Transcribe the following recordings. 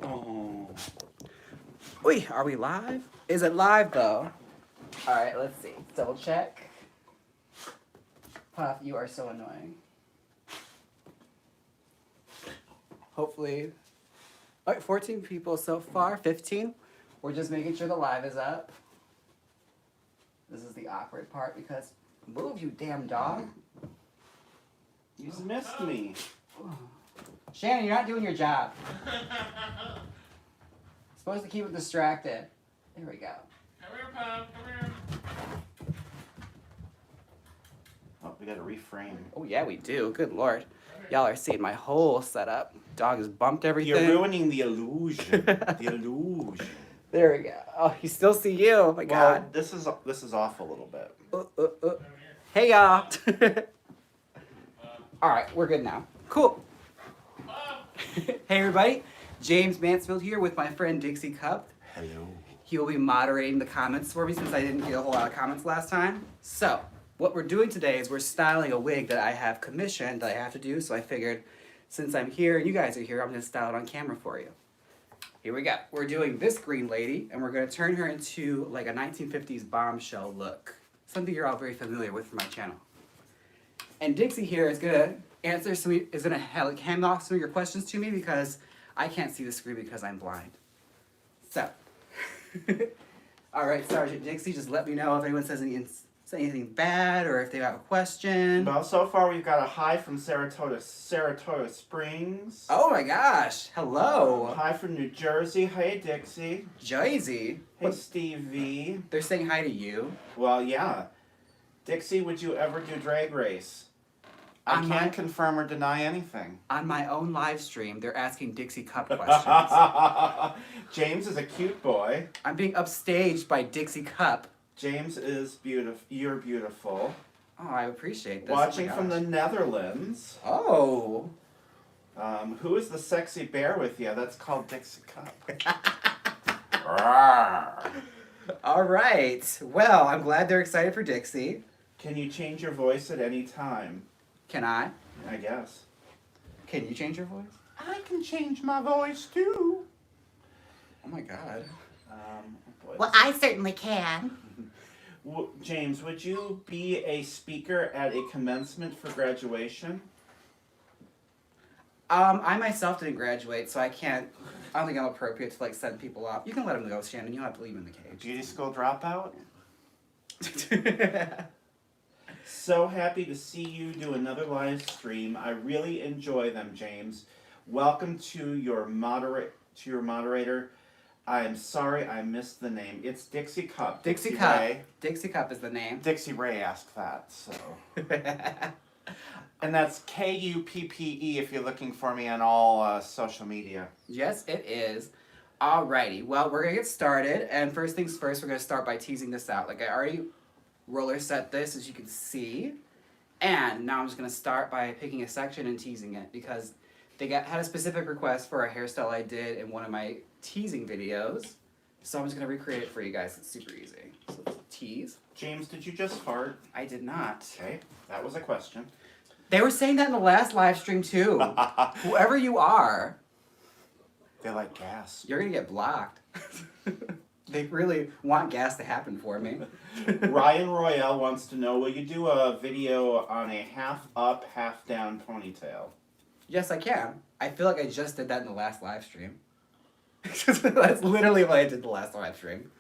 Oh. Wait, are we live? Is it live though? Alright, let's see. Double check. Puff, you are so annoying. Hopefully. Alright, 14 people so far. 15. We're just making sure the live is up. This is the awkward part because move, you damn dog. You just missed me. Shannon, you're not doing your job. Supposed to keep it distracted. There we go. Come here, Pop. Come here. Oh, we gotta reframe. Oh yeah, we do. Good lord. Y'all are seeing my whole setup. Dog has bumped everything. You're ruining the illusion. The illusion. There we go. Oh, you still see you. Oh my god. This is off a little bit. Hey y'all. Alright, we're good now. Cool. Hey everybody. James Mansfield here with my friend Dixie Kuppe. Hello. He will be moderating the comments for me since I didn't get a whole lot of comments last time. So, what we're doing today is we're styling a wig that I have commissioned that I have to do. So I figured since I'm here and you guys are here, I'm going to style it on camera for you. Here we go. We're doing this green lady and we're going to turn her into like a 1950s bombshell look. Something you're all very familiar with from my channel. And Dixie here is going to hand off some of your questions to me because I can't see the screen because I'm blind. So, all right, Sergeant Dixie, just let me know if anyone says anything bad or if they have a question. Well, so far we've got a hi from Saratoga Springs. Oh my gosh, hello. Hi from New Jersey. Hey, Dixie. Jersey. Hey, Steve V. They're saying hi to you. Well, yeah. Dixie, would you ever do Drag Race? I can't confirm or deny anything. On my own live stream, they're asking Dixie Kuppe questions. James is a cute boy. I'm being upstaged by Dixie Kuppe. James is beautiful. You're beautiful. Oh, I appreciate this. Watching from the Netherlands. Oh. Who is the sexy bear with you? That's called Dixie Kuppe. All right. Well, I'm glad they're excited for Dixie. Can you change your voice at any time? Can I? I guess. Can you change your voice? I can change my voice too. Oh my god. Well, I certainly can. James, would you be a speaker at a commencement for graduation? I myself didn't graduate, so I don't think I'm appropriate to like send people off. You can let them go, Shannon. You don't have to leave them in the cage. Beauty school dropout? So happy to see you do another live stream. I really enjoy them, James. Welcome to your moderator. I am sorry I missed the name. It's Dixie Kuppe. Dixie Kuppe. Dixie Kuppe is the name. Dixie Ray asked that, so. And that's Kuppe if you're looking for me on all social media. Yes, it is. Alrighty. Well, we're gonna get started, and first things first, we're gonna start by teasing this out. Like I already roller set this, as you can see, and now I'm just gonna start by picking a section and teasing it because they had a specific request for a hairstyle I did in one of my teasing videos, so I'm just gonna recreate it for you guys. It's super easy. So let's tease. James, did you just fart? I did not. Okay, that was a question. They were saying that in the last live stream too. Whoever you are, They like gas. you're gonna get blocked. They really want gas to happen for me. Ryan Royale wants to know, will you do a video on a half up, half down ponytail? Yes, I can. I feel like I just did that in the last live stream. That's literally what I did the last live stream.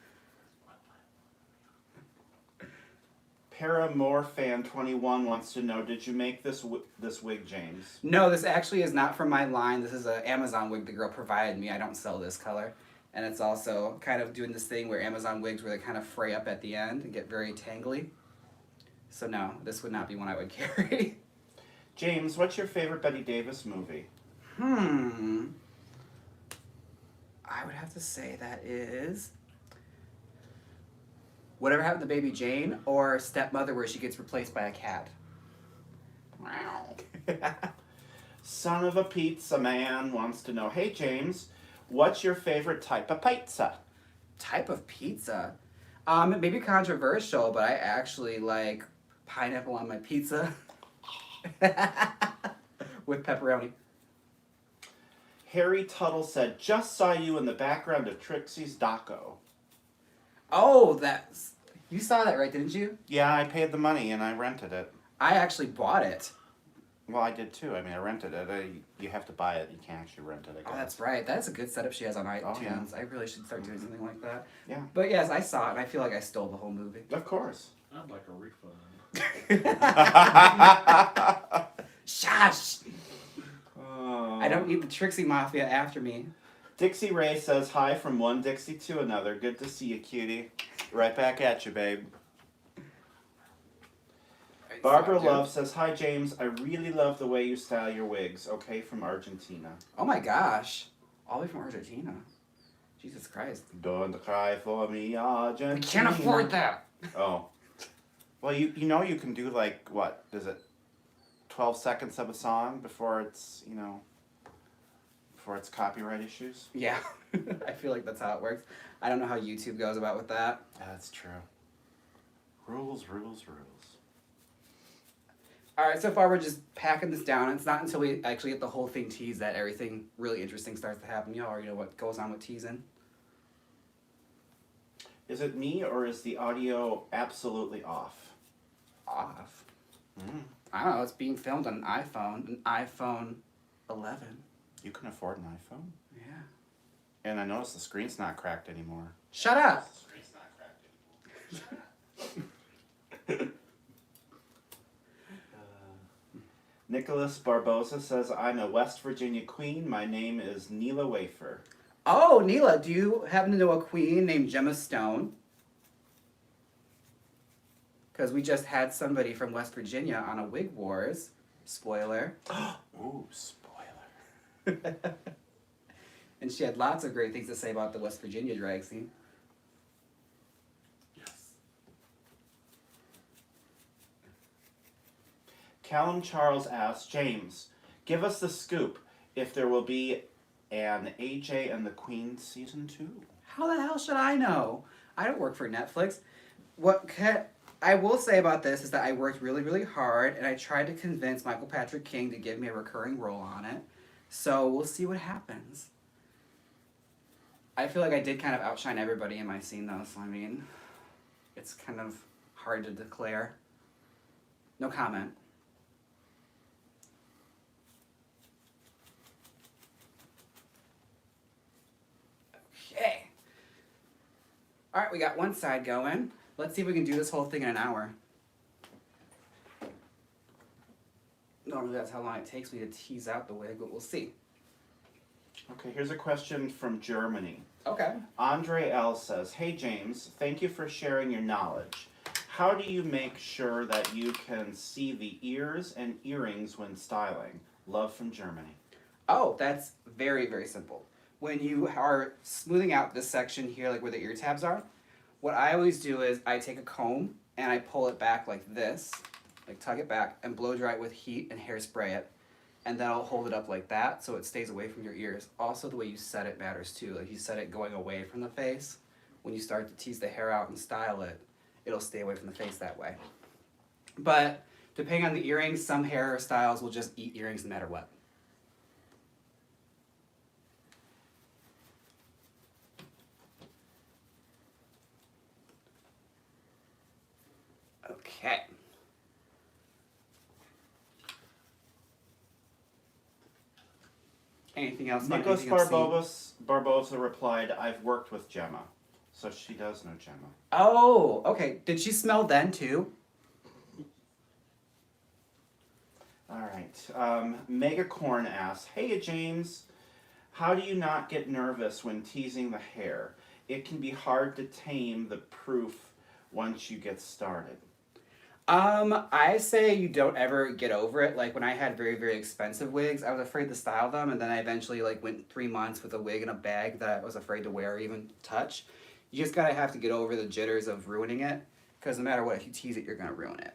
Paramore Fan 21 wants to know, did you make this wig, James? No, this actually is not from my line. This is an Amazon wig the girl provided me. I don't sell this color. And it's also kind of doing this thing where Amazon wigs where they kind of fray up at the end and get very tangly. So no, this would not be one I would carry. James, what's your favorite Betty Davis movie? I would have to say that is Whatever Happened to Baby Jane or Stepmother where she gets replaced by a cat. Son of a Pizza Man wants to know, hey James, what's your favorite type of pizza? Type of pizza? It may be controversial, but I actually like pineapple on my pizza with pepperoni. Harry Tuttle said, just saw you in the background of Trixie's doco. Oh, you saw that, right? Didn't you? Yeah, I paid the money and I rented it. I actually bought it. Well, I did too. I mean, I rented it. You have to buy it. You can't actually rent it, I guess. Oh, that's right. That's a good setup she has on iTunes. yeah. I really should start doing something like that. Yeah. But yes, I saw it, and I feel like I stole the whole movie. Of course. I'd like a refund. Shush! Oh. I don't need the Trixie Mafia after me. Dixie Ray says, hi from one Dixie to another. Good to see you, cutie. Right back at you, babe. Barbara Love says, hi, Jaymes. I really love the way you style your wigs. Okay, from Argentina. Oh my gosh. All the way from Argentina. Jesus Christ. Don't cry for me, Argentina. We can't afford that. Oh. Well, you know you can do like, what, is it 12 seconds of a song before it's, before it's copyright issues? Yeah. I feel like that's how it works. I don't know how YouTube goes about with that. That's true. Rules, rules, rules. Alright, so far we're just packing this down. It's not until we actually get the whole thing teased that everything really interesting starts to happen. You already know what goes on with teasing. Is it me or is the audio absolutely off? Off. Mm. I don't know, it's being filmed on an iPhone 11. You can afford an iPhone? Yeah. And I noticed the screen's not cracked anymore. Shut up! The screen's not cracked anymore. Nicholas Barbosa says, I'm a West Virginia queen. My name is Neela Wafer. Oh, Neela, do you happen to know a queen named Gemma Stone? Because we just had somebody from West Virginia on a Wig Wars. Spoiler. Ooh, spoiler. And she had lots of great things to say about the West Virginia drag scene. Yes. Callum Charles asks, Jaymes, give us the scoop if there will be an AJ and the Queen season 2. How the hell should I know? I don't work for Netflix. I will say about this is that I worked really, really hard, and I tried to convince Michael Patrick King to give me a recurring role on it. So we'll see what happens. I feel like I did kind of outshine everybody in my scene, though, so I mean, it's kind of hard to declare. No comment. Okay. Alright, we got one side going. Let's see if we can do this whole thing in an hour. Normally that's how long it takes me to tease out the wig, but we'll see. Okay, here's a question from Germany. Okay. Andre L. says, hey Jaymes, thank you for sharing your knowledge. How do you make sure that you can see the ears and earrings when styling? Love from Germany. Oh, that's very, very simple. When you are smoothing out this section here, like where the ear tabs are, what I always do is I take a comb and I pull it back like this, like tug it back, and blow dry it with heat and hairspray it. And then I'll hold it up like that so it stays away from your ears. Also, the way you set it matters too. Like you set it going away from the face. When you start to tease the hair out and style it, it'll stay away from the face that way. But depending on the earrings, some hairstyles will just eat earrings no matter what. Okay. Anything else? Nicholas Anything obscene? Barbosa replied, I've worked with Gemma. So she does know Gemma. Oh, okay. Did she smell then too? Alright. Megacorn asks, hey Jaymes, how do you not get nervous when teasing the hair? It can be hard to tame the proof once you get started. I say you don't ever get over it. Like when I had very, very expensive wigs, I was afraid to style them, and then I eventually went 3 months with a wig in a bag that I was afraid to wear or even touch. You just gotta have to get over the jitters of ruining it, because no matter what, if you tease it, you're gonna ruin it.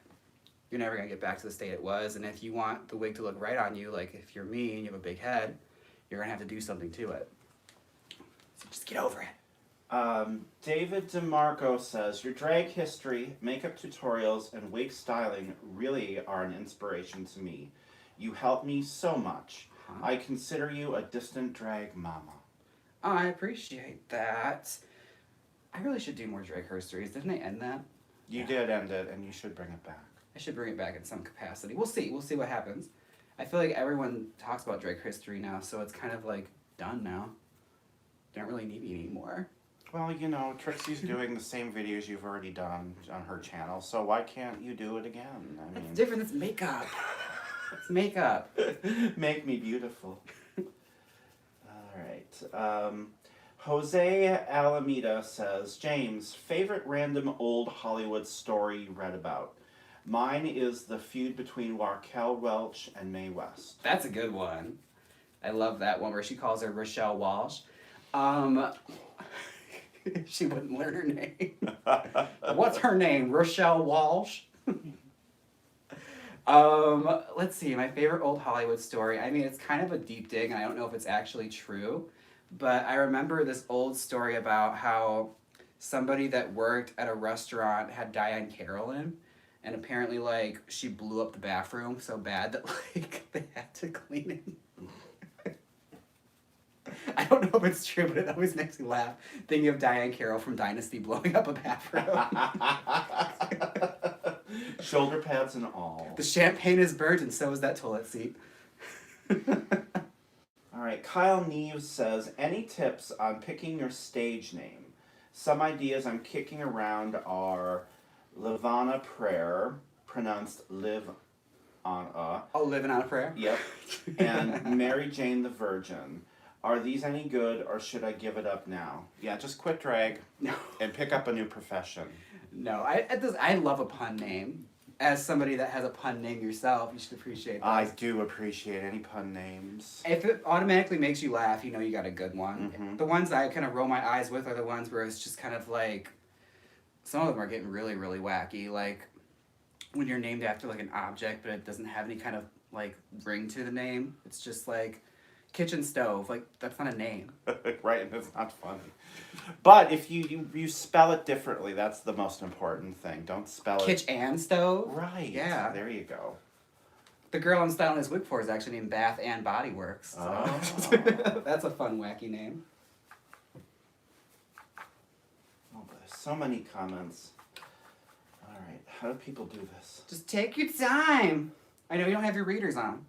You're never gonna get back to the state it was, and if you want the wig to look right on you, like if you're me and you have a big head, you're gonna have to do something to it. So just get over it. David DeMarco says, your drag history, makeup tutorials, and wig styling really are an inspiration to me. You help me so much. I consider you a distant drag mama. Oh, I appreciate that. I really should do more drag herstories. Didn't I end that? You did end it, and you should bring it back. I should bring it back in some capacity. We'll see. We'll see what happens. I feel like everyone talks about drag history now, so it's kind of like done now. Don't really need me anymore. Well, you know, Trixie's doing the same videos you've already done on her channel, so why can't you do it again? I That's mean, different. It's makeup. It's makeup. make me beautiful. All right. Jose Alameda says, James, favorite random old Hollywood story you read about? Mine is the feud between Raquel Welch and Mae West. That's a good one. I love that one where she calls her Rochelle Walsh. She wouldn't learn her name. What's her name? Rochelle Walsh? Let's see, my favorite old Hollywood story. I mean, it's kind of a deep dig, and I don't know if it's actually true, but I remember this old story about how somebody that worked at a restaurant had Diane Carroll, and apparently, like, she blew up the bathroom so bad that, like, they had to clean it. I don't know if it's true, but it always makes me laugh thinking of Diane Carroll from Dynasty blowing up a bathroom. Shoulder pads and all. The champagne is burnt, and so is that toilet seat. All right, Kyle Neves says, any tips on picking your stage name? Some ideas I'm kicking around are Levana Prayer, pronounced live on Oh, living on a prayer? Yep. And Mary Jane the Virgin. Are these any good, or should I give it up now? Yeah, just quit drag No. and pick up a new profession. No, I love a pun name. As somebody that has a pun name yourself, you should appreciate that. I do appreciate any pun names. If it automatically makes you laugh, you know you got a good one. Mhm. The ones I kind of roll my eyes with are the ones where it's just kind of like, some of them are getting really, really wacky. Like, when you're named after like an object, but it doesn't have any kind of like ring to the name. It's just like kitchen stove. Like, that's not a name. Right, and it's not funny. But if you spell it differently, that's the most important thing. Don't spell it... Kitch and stove? Right. Yeah. There you go. The girl I'm styling this wig for is actually named Bath and Body Works. So. Oh. That's a fun, wacky name. Oh, there's so many comments. All right, how do people do this? Just take your time. I know you don't have your readers on.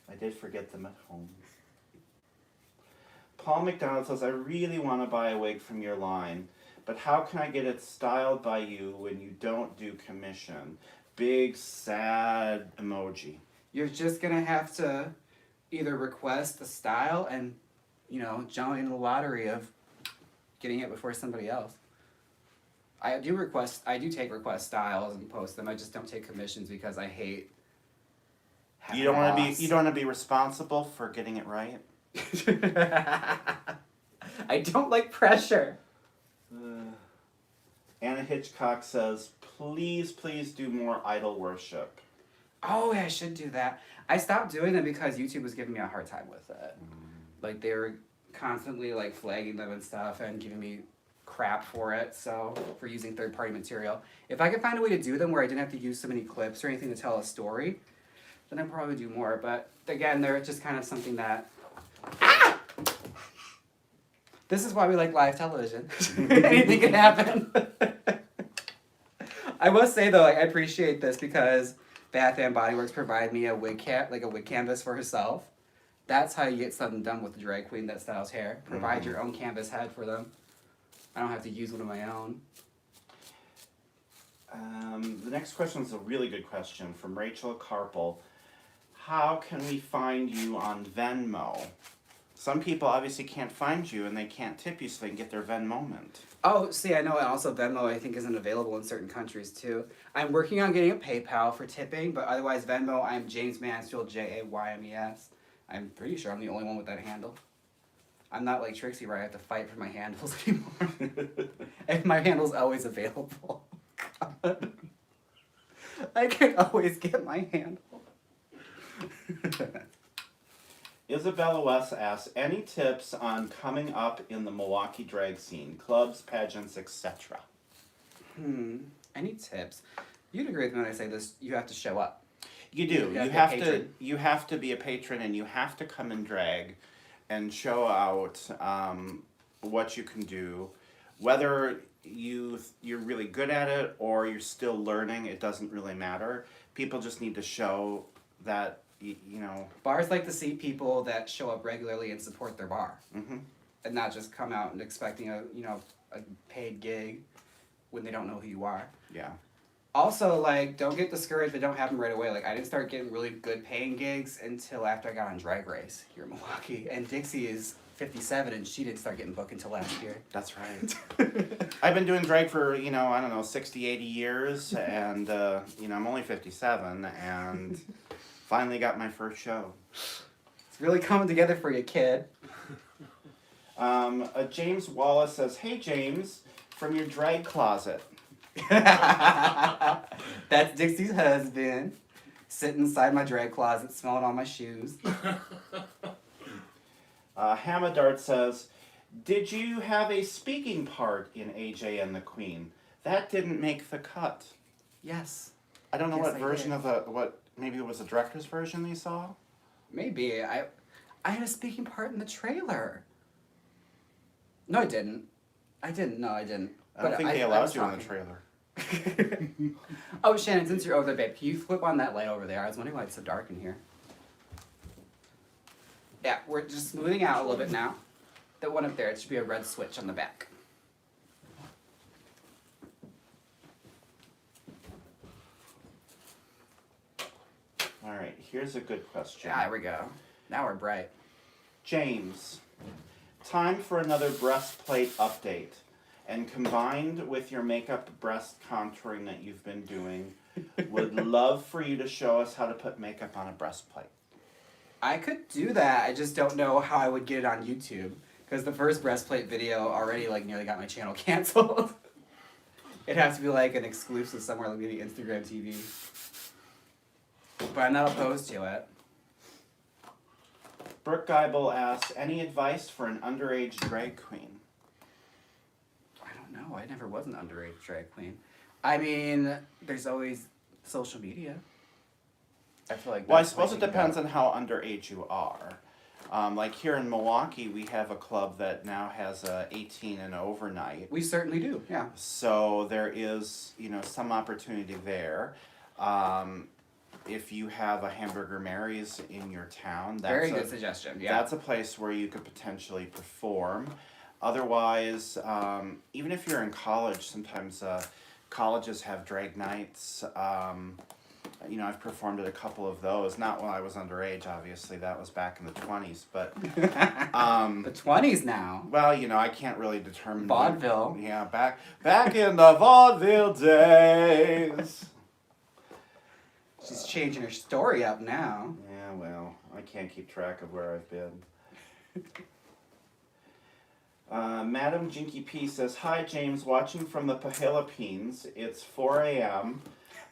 I did forget them at home. Paul McDonald says, I really want to buy a wig from your line, but how can I get it styled by you when you don't do commission? Big, sad emoji. You're just going to have to either request the style and, you know, join the lottery of getting it before somebody else. I do take request styles and post them. I just don't take commissions because I hate having You don't want loss. to be responsible for getting it right? I don't like pressure. Anna Hitchcock says, please do more idol worship. Oh, yeah, I should do that. I stopped doing them because YouTube was giving me a hard time with it. Like, they were constantly, like, flagging them and stuff and giving me crap for it, so, for using third-party material. If I could find a way to do them where I didn't have to use so many clips or anything to tell a story, then I'd probably do more. But, again, they're just kind of something that... Ah! This is why we like live television. Anything can happen. I must say, though, I appreciate this because Bath and Body Works provide me a wig canvas for herself. That's how you get something done with the drag queen that styles hair. Provide your own canvas head for them. I don't have to use one of my own. The next question is a really good question from Rachel Carpel. How can we find you on Venmo? Some people obviously can't find you and they can't tip you so they can get their Ven moment. Oh, see, I know, and also Venmo I think isn't available in certain countries too. I'm working on getting a PayPal for tipping, but otherwise Venmo, I'm James Mansfield, Jaymes. I'm pretty sure I'm the only one with that handle. I'm not like Trixie where I have to fight for my handles anymore. And my handle's always available. God. I can always get my handle. Isabella West asks, any tips on coming up in the Milwaukee drag scene? Clubs, pageants, etc. Any tips? You'd agree with me when I say this, you have to show up. You do. You You gotta be a have to. patron. You have to be a patron, and you have to come in drag, and show out what you can do, whether you're really good at it or you're still learning. It doesn't really matter. People just need to show that you know. Bars like to see people that show up regularly and support their bar, Hmm. and not just come out and expecting a paid gig when they don't know who you are. Yeah. Also, like, don't get discouraged if it don't happen right away. Like, I didn't start getting really good paying gigs until after I got on Drag Race here in Milwaukee. And Dixie is 57 and she didn't start getting booked until last year. That's right. I've been doing drag for, I don't know, 60, 80 years, and, I'm only 57, and finally got my first show. It's really coming together for you, kid. James Wallace says, "Hey, James, from your drag closet." That's Dixie's husband, sitting inside my drag closet, smelling all my shoes. Hamadart says, "Did you have a speaking part in AJ and the Queen? That didn't make the cut." Yes. I don't know Yes, what I version did. of maybe it was the director's version you saw? Maybe. I had a speaking part in the trailer. No, I didn't. I didn't. No, I didn't. I don't But think they I allowed was you in the talking. trailer. Oh, Shannon, since you're over there, babe, can you flip on that light over there? I was wondering why it's so dark in here. Yeah, we're just smoothing out a little bit now. That one up there, it should be a red switch on the back. All right, here's a good question. Yeah, there we go. Now we're bright. James, time for another breastplate update. And combined with your makeup breast contouring that you've been doing, would love for you to show us how to put makeup on a breastplate. I could do that. I just don't know how I would get it on YouTube. Because the first breastplate video already nearly got my channel canceled. It has to be an exclusive somewhere, like maybe Instagram TV. But I'm not opposed to it. Brooke Geibel asks, any advice for an underage drag queen? I don't know. I never was an underage drag queen. I mean, there's always social media. I feel like Well, I that's suppose the it way to depends go. on how underage you are. Like here in Milwaukee, we have a club that now has a 18 and over night. We certainly do, yeah. So there is, some opportunity there. If you have a Hamburger Mary's in your town, Very good suggestion, yeah. that's a place where you could potentially perform. Otherwise, even if you're in college, sometimes colleges have drag nights. I've performed at a couple of those. Not when I was underage, obviously. That was back in the 20s. But, The 20s now. well, I can't really determine. Vaudeville. Yeah, back in the vaudeville days. She's changing her story up now. Yeah, well, I can't keep track of where I've been. Madam Jinky P says, "Hi, James, watching from the Philippines. It's 4 a.m.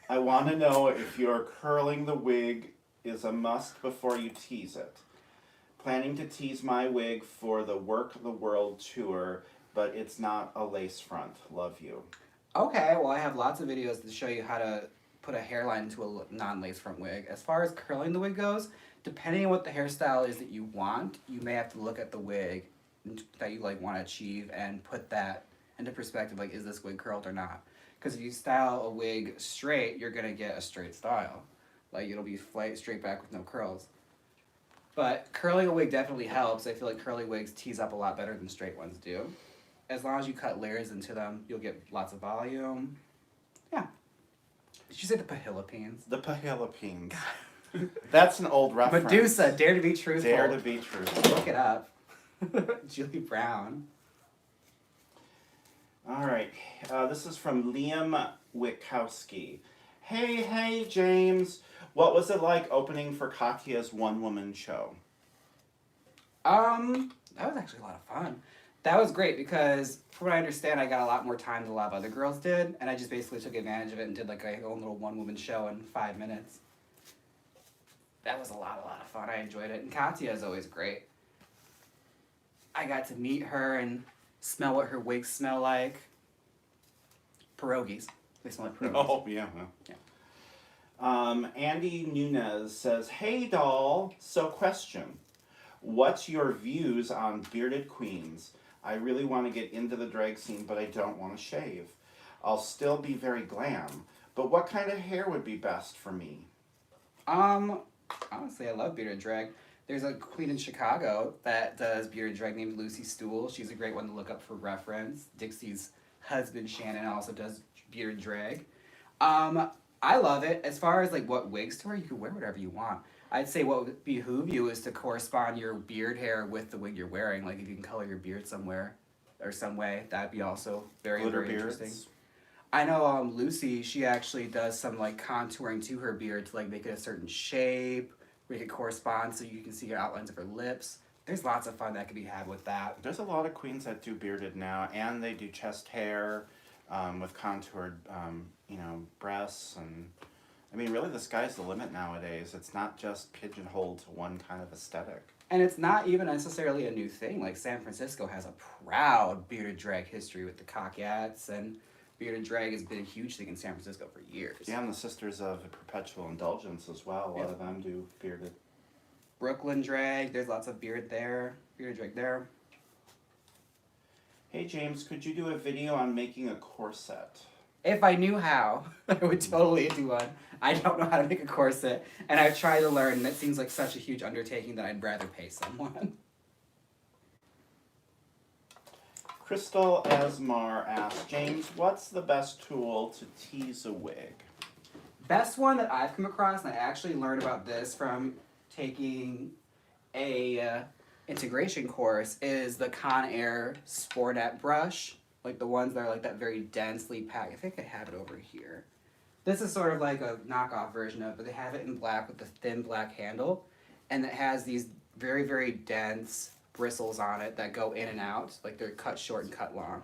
I want to know if your curling the wig is a must before you tease it. Planning to tease my wig for the Work the World tour, but it's not a lace front. Love you." Okay, well, I have lots of videos to show you how to put a hairline into a non-lace front wig. As far as curling the wig goes, depending on what the hairstyle is that you want, you may have to look at the wig that you want to achieve and put that into perspective, is this wig curled or not? Because if you style a wig straight, you're going to get a straight style. It'll be straight back with no curls. But curling a wig definitely helps. I feel like curly wigs tease up a lot better than straight ones do. As long as you cut layers into them, you'll get lots of volume. Yeah. Did you say the Philippines? The Philippines. That's an old reference. Medusa, Dare to be Truthful. Dare to be truthful. Look it up. Julie Brown. All right, this is from Liam Wikowski. Hey, James. What was it like opening for Katya's one-woman show? That was actually a lot of fun. That was great because, from what I understand, I got a lot more time than a lot of other girls did, and I just basically took advantage of it and did a own little one-woman show in 5 minutes. That was a lot of fun. I enjoyed it, and Katya is always great. I got to meet her and smell what her wigs smell like. Pierogies. They smell like pierogies. Oh, yeah. Well. Andy Nunez says, "Hey doll, so question. What's your views on bearded queens? I really want to get into the drag scene, but I don't want to shave. I'll still be very glam. But what kind of hair would be best for me?" Honestly, I love bearded drag. There's a queen in Chicago that does bearded drag named Lucy Stool. She's a great one to look up for reference. Dixie's husband, Shannon, also does bearded drag. I love it. As far as like what wigs to wear, you can wear whatever you want. I'd say what would behoove you is to correspond your beard hair with the wig you're wearing. Like if you can color your beard somewhere or some way, that'd be also very, Glitter very beards. interesting. I know Lucy, she actually does some like contouring to her beard to like make it a certain shape, make it correspond so you can see your outlines of her lips. There's lots of fun that could be had with that. There's a lot of queens that do bearded now, and they do chest hair with contoured, breasts. And I mean, really, the sky's the limit nowadays. It's not just pigeonholed to one kind of aesthetic. And it's not even necessarily a new thing. Like San Francisco has a proud bearded drag history with the Cockettes, and bearded drag has been a huge thing in San Francisco for years. Yeah, and the Sisters of Perpetual Indulgence as well. A lot of them do bearded. Brooklyn drag, there's lots of bearded drag there. Hey James, could you do a video on making a corset? If I knew how, I would totally do one. I don't know how to make a corset, and I've tried to learn, and it seems like such a huge undertaking that I'd rather pay someone. Crystal Asmar asks, James, what's the best tool to tease a wig? Best one that I've come across, and I actually learned about this from taking a integration course, is the Conair Spornet brush. Like the ones that are like that very densely packed. I think I have it over here. This is sort of like a knockoff version of it, but they have it in black with the thin black handle, and it has these very, very dense bristles on it that go in and out, like they're cut short and cut long.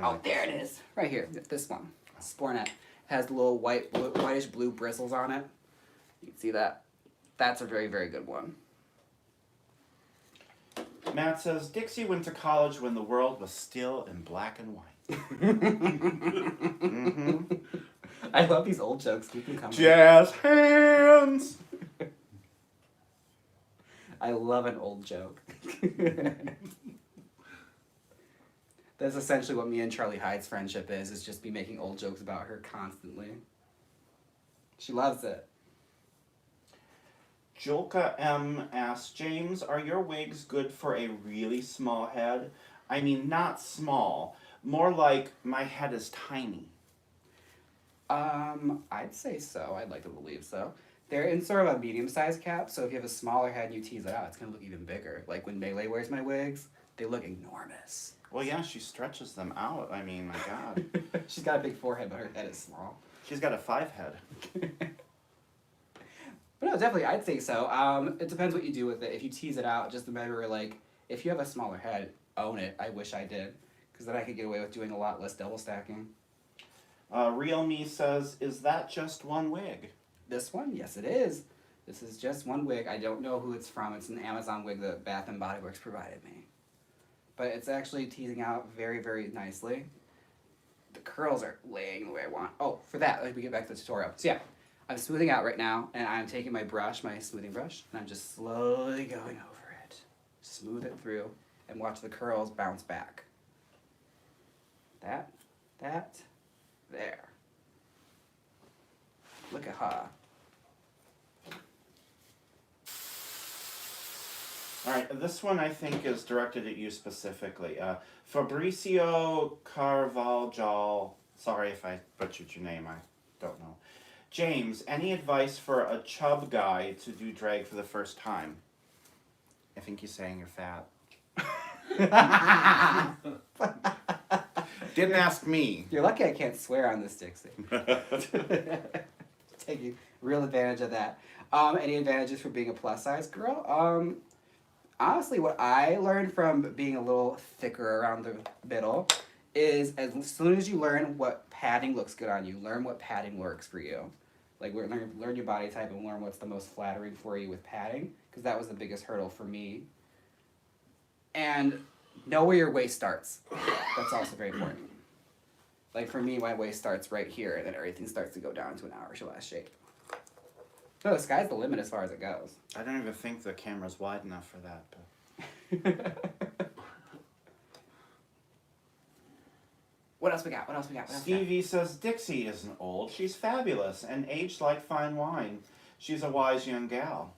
Oh, there it is, right here. This one, Spornet, has little whitish blue bristles on it. You can see that. That's a very, very good one. Matt says, Dixie went to college when the world was still in black and white. Mm-hmm. I love these old jokes. Keep them coming. Jazz hands! I love an old joke. That's essentially what me and Charlie Hyde's friendship is just me making old jokes about her constantly. She loves it. Julka M asks, James, are your wigs good for a really small head? I mean, not small. More like my head is tiny. I'd say so. I'd like to believe so. They're in sort of a medium-sized cap, so if you have a smaller head and you tease it out, it's going to look even bigger. Like when Melee wears my wigs, they look enormous. Well, yeah, she stretches them out. I mean, my God. She's got a big forehead, but her head is small. She's got a 5 head. But no, definitely, I'd say so. It depends what you do with it. If you tease it out, just remember, like, if you have a smaller head, own it. I wish I did, because then I could get away with doing a lot less double stacking. Real Me says, is that just one wig? This one? Yes, it is. This is just one wig. I don't know who it's from. It's an Amazon wig that Bath & Body Works provided me. But it's actually teasing out very, very nicely. The curls are laying the way I want. Oh, for that, let me get back to the tutorial. So yeah, I'm smoothing out right now, and I'm taking my brush, my smoothing brush, and I'm just slowly going over it. Smooth it through, and watch the curls bounce back. That, there. Look at her. All right, this one I think is directed at you specifically. Fabricio Carvalhal, sorry if I butchered your name, I don't know. James, any advice for a chub guy to do drag for the first time? I think he's saying you're fat. Didn't ask me. You're lucky I can't swear on this, Dixie. Taking real advantage of that. Any advantages for being a plus size girl? Honestly, what I learned from being a little thicker around the middle is as soon as you learn what padding looks good on you, learn what padding works for you. Like learn your body type and learn what's the most flattering for you with padding, because that was the biggest hurdle for me. And know where your waist starts. That's also very important. Like for me, my waist starts right here, and then everything starts to go down to an hourglass shape. So the sky's the limit as far as it goes. I don't even think the camera's wide enough for that. But What else we got? What else we got? What else we got? Stevie says Dixie isn't old. She's fabulous and aged like fine wine. She's a wise young gal.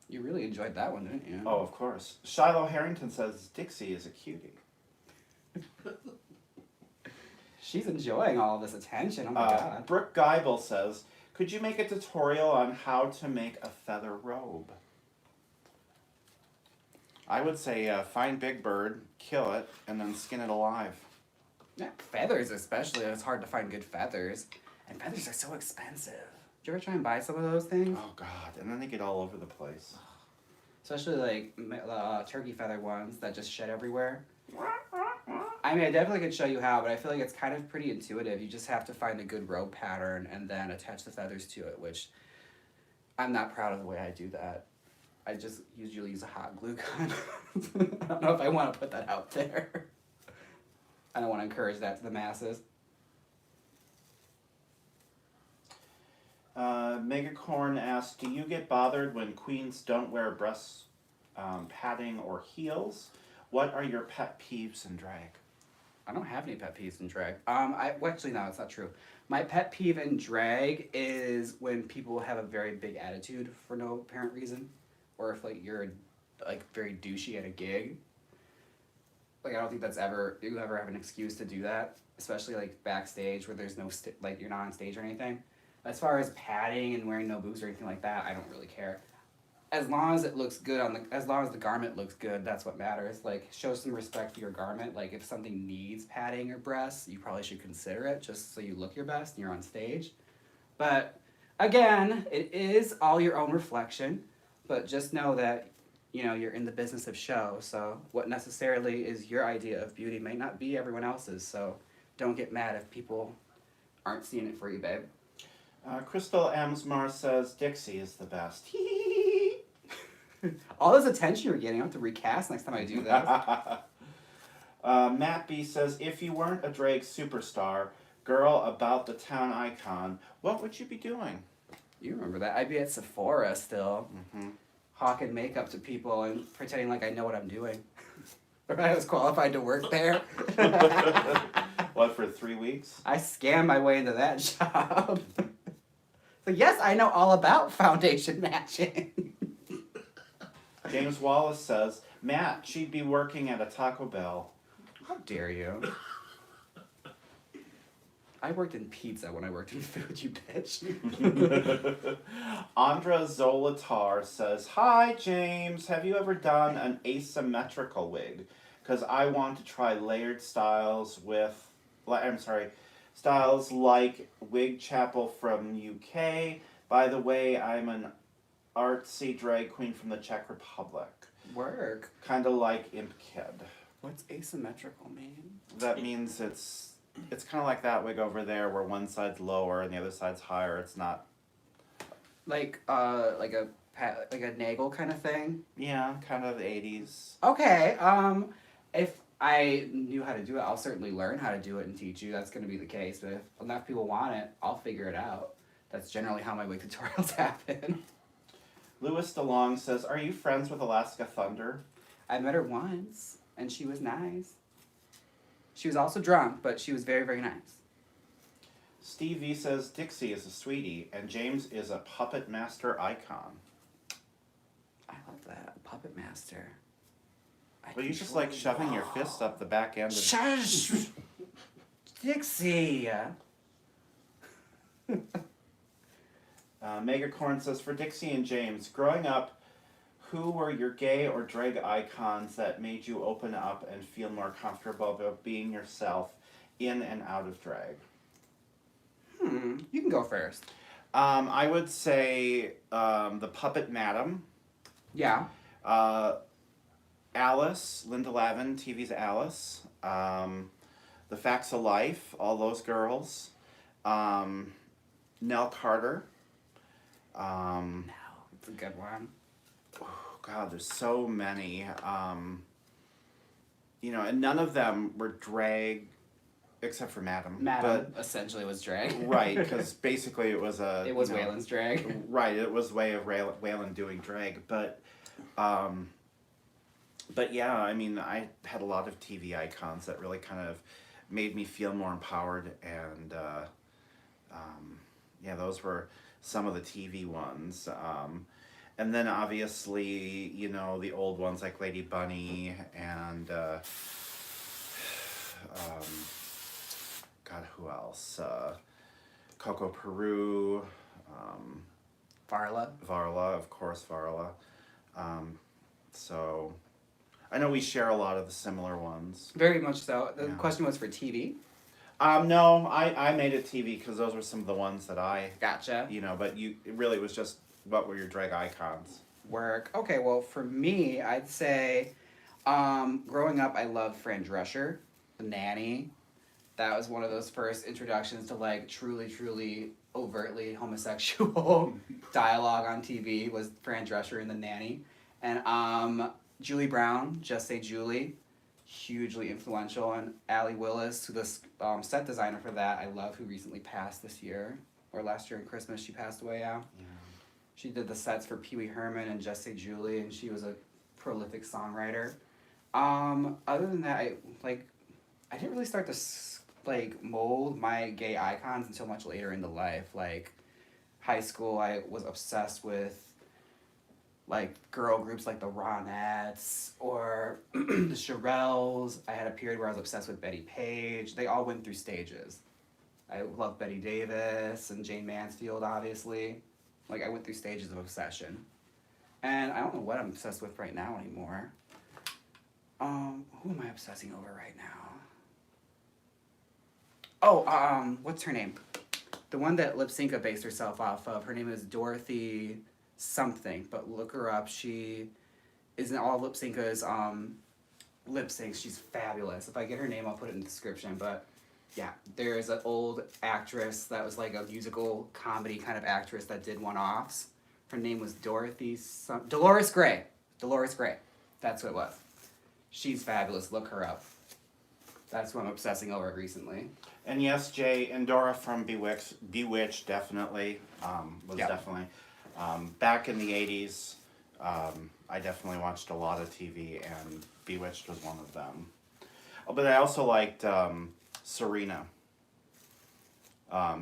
You really enjoyed that one, didn't you? Oh, of course. Shiloh Harrington says Dixie is a cutie. She's enjoying all this attention. Oh my god. Brooke Geibel says, could you make a tutorial on how to make a feather robe? I would say find Big Bird, kill it, and then skin it alive. Yeah, feathers especially. It's hard to find good feathers. And feathers are so expensive. Did you ever try and buy some of those things? Oh god, and then they get all over the place. Especially like turkey feather ones that just shed everywhere. I mean, I definitely could show you how, but I feel like it's kind of pretty intuitive. You just have to find a good robe pattern and then attach the feathers to it, which I'm not proud of the way I do that. I just usually use a hot glue gun. I don't know if I want to put that out there. I don't want to encourage that to the masses. Megacorn asks, do you get bothered when queens don't wear breast padding or heels? What are your pet peeves in drag? I don't have any pet peeves in drag. Well, actually, no, it's not true. My pet peeve in drag is when people have a very big attitude for no apparent reason, or if like you're like very douchey at a gig. Like I don't think that's you ever have an excuse to do that, especially like backstage where there's no like you're not on stage or anything. As far as padding and wearing no boobs or anything like that, I don't really care. As long as it looks good as long as the garment looks good, that's what matters. Like, show some respect for your garment. Like, if something needs padding or breasts, you probably should consider it just so you look your best and you're on stage. But, again, it is all your own reflection. But just know that, you know, you're in the business of show. So, what necessarily is your idea of beauty may not be everyone else's. So, don't get mad if people aren't seeing it for you, babe. Crystal Amsmar says Dixie is the best. All this attention you're getting, I have to recast next time I do that. Matt B says, if you weren't a drag superstar, girl about the town icon, what would you be doing? You remember that. I'd be at Sephora still, Mm-hmm. hawking makeup to people and pretending like I know what I'm doing. Or I was qualified to work there. What, for 3 weeks? I scammed my way into that job. So yes, I know all about foundation matching. James Wallace says, Matt, she'd be working at a Taco Bell. How dare you? I worked in pizza when I worked in food, you bitch. Andra Zolatar says, hi, James. Have you ever done an asymmetrical wig? Because I want to try layered styles styles like Wig Chapel from UK. By the way, I'm an artsy drag queen from the Czech Republic. Work. Kind of like Imp Kid. What's asymmetrical mean? That means it's kind of like that wig over there where one side's lower and the other side's higher. It's not... Like a nagel kind of thing? Yeah, kind of the 80s. Okay, if I knew how to do it, I'll certainly learn how to do it and teach you. That's going to be the case. But if enough people want it, I'll figure it out. That's generally how my wig tutorials happen. Louis DeLong says, are you friends with Alaska Thunder? I met her once, and she was nice. She was also drunk, but she was very, very nice. Steve V says, Dixie is a sweetie, and James is a puppet master icon. I love that. Puppet master. Well, you just like shoving your fists up the back end of... Shush! Dixie! Megacorn says, for Dixie and James, growing up, who were your gay or drag icons that made you open up and feel more comfortable about being yourself in and out of drag? You can go first. I would say the Puppet Madam. Yeah. Alice, Linda Lavin, TV's Alice. The Facts of Life, all those girls. Nell Carter. No, it's a good one. Oh God, there's so many. and none of them were drag, except for Madam. Madam essentially was drag. Right, because basically it was a. It was Waylon's drag. Right, it was way of Waylon doing drag, but yeah, I mean, I had a lot of TV icons that really kind of made me feel more empowered, and yeah, those were some of the TV ones. And then obviously, the old ones like Lady Bunny and God, who else? Coco Peru, Varla. Varla, of course, Varla. So I know we share a lot of the similar ones. Very much so. The Yeah. question was for TV. No, I made it TV because those were some of the ones that I, Gotcha. but it really was just what were your drag icons. Work. Okay, well, for me, I'd say growing up, I loved Fran Drescher, the nanny. That was one of those first introductions to, like, truly, truly overtly homosexual dialogue on TV was Fran Drescher in The Nanny. And Julie Brown, Just Say Julie, hugely influential. And Allie Willis, who the set designer for that, I love, who recently passed this year. Or last year in Christmas, she passed away, yeah. She did the sets for Pee Wee Herman and Just Say Julie, and she was a prolific songwriter. Other than that, I didn't really start to mold my gay icons until much later in the life. Like high school, I was obsessed with like girl groups like the Ronettes or the Shirelles. I had a period where I was obsessed with Betty Page. They all went through stages. I loved Betty Davis and Jane Mansfield, obviously. Like, I went through stages of obsession. And I don't know what I'm obsessed with right now anymore. Who am I obsessing over right now? Oh, what's her name? The one that Lip Synca based herself off of. Her name is Dorothy something, but look her up. She is in all of Lip Synca's lip syncs. She's fabulous. If I get her name, I'll put it in the description, but yeah, there's an old actress that was like a musical comedy kind of actress that did one-offs. Her name was Dolores Gray. Dolores Gray. That's what it was. She's fabulous. Look her up. That's who I'm obsessing over recently. And yes, Jay, Endora from Bewitched definitely was definitely. Back in the 80s, I definitely watched a lot of TV, and Bewitched was one of them. Oh, but I also liked Serena.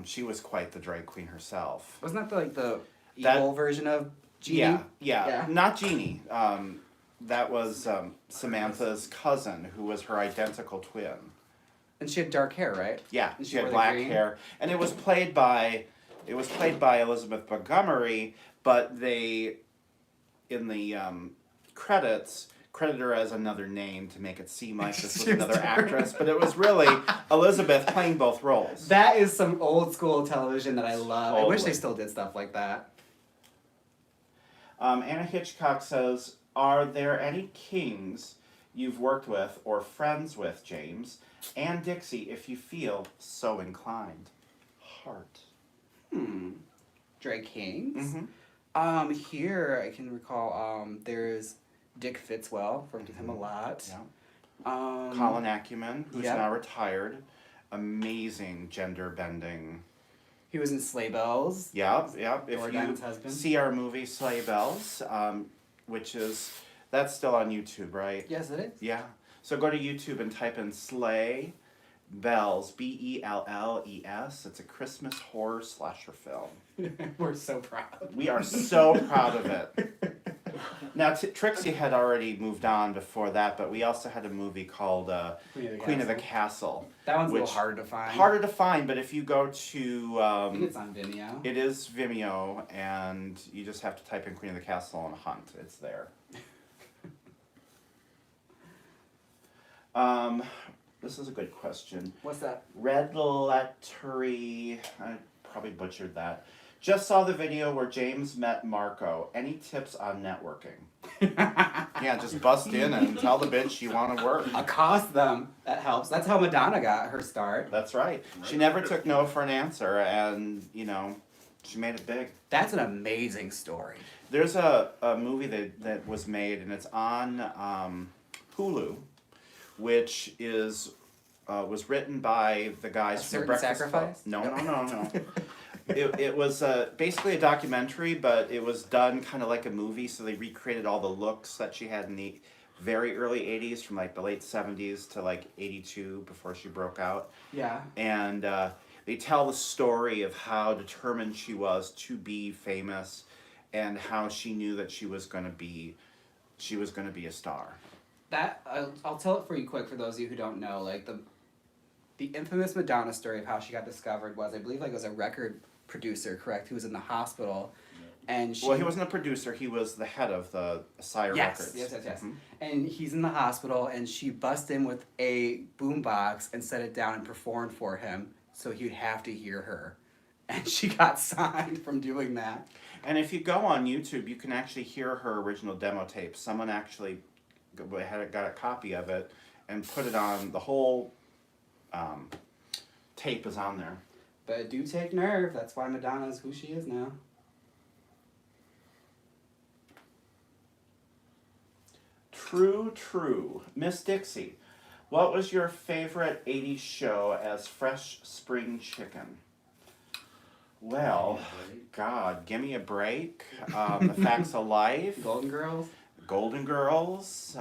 She was quite the drag queen herself. Wasn't that the evil version of Jeannie? Yeah. Not Jeannie. That was Samantha's cousin, who was her identical twin. And she had dark hair, right? Yeah, And she had wore the black green? hair, and it was played by Elizabeth Montgomery, but they, in the credits, credited her as another name to make it seem like this was another actress, but it was really Elizabeth playing both roles. That is some old school television that I love. I wish Totally. they still did stuff like that. Anna Hitchcock says, are there any kings you've worked with or friends with, Jaymes? And Dixie, if you feel so inclined. Heart. Drag kings? Mm-hmm. Here I can recall, there's Dick Fitzwell, worked with him a lot. Yeah. Colin Acumen, who's Yep. now retired. Amazing gender bending. He was in Sleigh Bells. Yep. If Jordan's you husband. see our movie Sleigh Bells, that's still on YouTube, right? Yes, it is. Yeah. So go to YouTube and type in Sleigh Bells, Belles. It's a Christmas horror slasher film. We're so proud. We are so proud of it. Now, Trixie had already moved on before that, but we also had a movie called Queen of the Castle. That one's a little which- harder to find. Harder to find, but if you go to... I think it's on Vimeo. it is Vimeo, and you just have to type in Queen of the Castle and hunt. It's there. This is a good question. What's that? Red Lettery, I probably butchered that. Just saw the video where Jaymes met Marco. Any tips on networking? Yeah, just bust in and tell the bitch you want to work. Accost them. That helps. That's how Madonna got her start. That's right. She never took no for an answer, and, she made it big. That's an amazing story. There's a movie that was made, and it's on Hulu, which is was written by the guys from the Certain Breakfast Sacrifice? Club. No. It was basically a documentary, but it was done kind of like a movie, so they recreated all the looks that she had in the very early 80s, from like the late 70s to like 82 before she broke out. Yeah. And they tell the story of how determined she was to be famous and how she knew that she was going to be a star. That I'll tell it for you quick for those of you who don't know. Like the infamous Madonna story of how she got discovered was, I believe, like it was a record producer, correct, who was in the hospital, and she. Well, he wasn't a producer. He was the head of the Sire Records. Yes. Mhm. And he's in the hospital, and she bust in with a boombox and set it down and performed for him, so he'd have to hear her, and she got signed from doing that. And if you go on YouTube, you can actually hear her original demo tape. Someone actually got a copy of it and put it on. The whole tape is on there. But it do take nerve. That's why Madonna's who she is now. True. Miss Dixie, what was your favorite 80s show as Fresh Spring Chicken? Well, God, give me a break. The Facts of Life. Golden Girls. Golden Girls.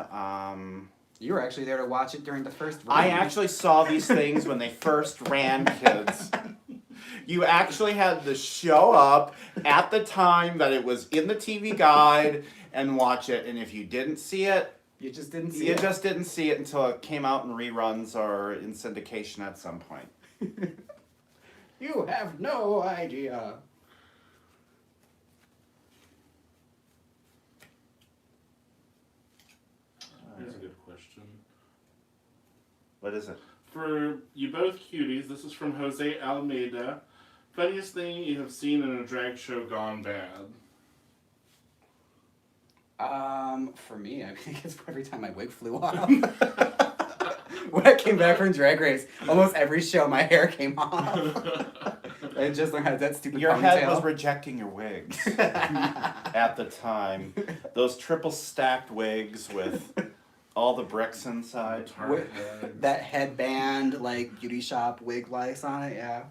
You were actually there to watch it during the first run. I actually saw these things when they first ran, kids. You actually had to show up at the time that it was in the TV guide and watch it. And if you didn't see it, You just didn't see you it. just didn't see it until it came out in reruns or in syndication at some point. You have no idea. Here's a good question. What is it? For you both cuties, this is from Jose Almeida. Funniest thing you have seen in a drag show gone bad? For me, I think it's every time my wig flew off. When I came back from Drag Race, almost every show my hair came off. I just learned how to do that stupid Your ponytail. head was rejecting your wigs at the time. Those triple stacked wigs with all the bricks inside. Tart heads. That headband, like beauty shop wig lice on it, yeah.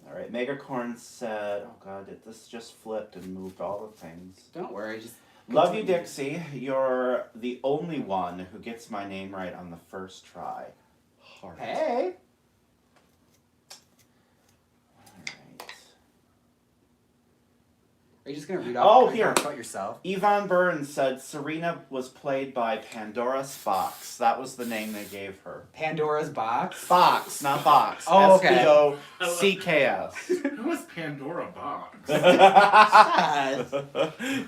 All right, Megacorn said, "Oh God, this just flipped and moved all the things." Don't worry, just Love you, Dixie. You're the only one who gets my name right on the first try. Heart. hey. All Are you just gonna read Oh, off here. about yourself? right. Yvonne Burns said Serena was played by Pandora Spox. That was the name they gave her. Pandora's box. Fox, not Box. Oh, okay. Spocks. Who was Pandora Box?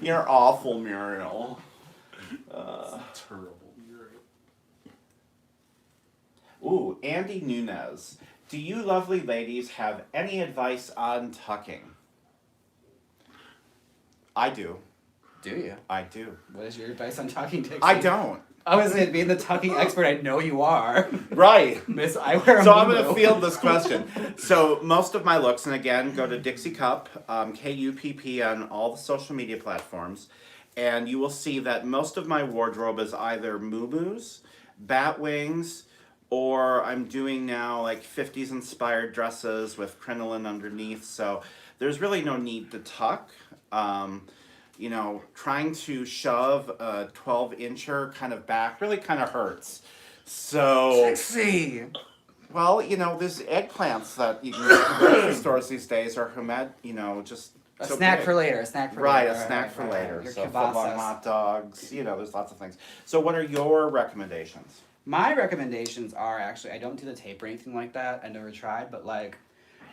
You're awful, Muriel. That's terrible. You're right. Ooh, Andy Nunez. Do you lovely ladies have any advice on tucking? I do. Do you? I do. What is your advice on tucking, Dixie? I don't. I was gonna being the tucking expert. I know you are, Right. Miss. I wear a So I'm going muumuu. to field this question. So most of my looks, and again, go to Dixie Kuppe, Kupp on all the social media platforms, and you will see that most of my wardrobe is either muumuus, bat wings, or I'm doing now like 50s inspired dresses with crinoline underneath. So there's really no need to tuck. You know, trying to shove a 12-incher kind of back really kind of hurts. So, Dixie. well, you know, there's eggplants that you can get in grocery stores these days are you know, just A so snack big. for later. A snack for Right, later. a snack for later. Your So kibasas. footlong hot dogs, you know, there's lots of things. So what are your recommendations? My recommendations are actually, I don't do the tape or anything like that. I never tried, but like,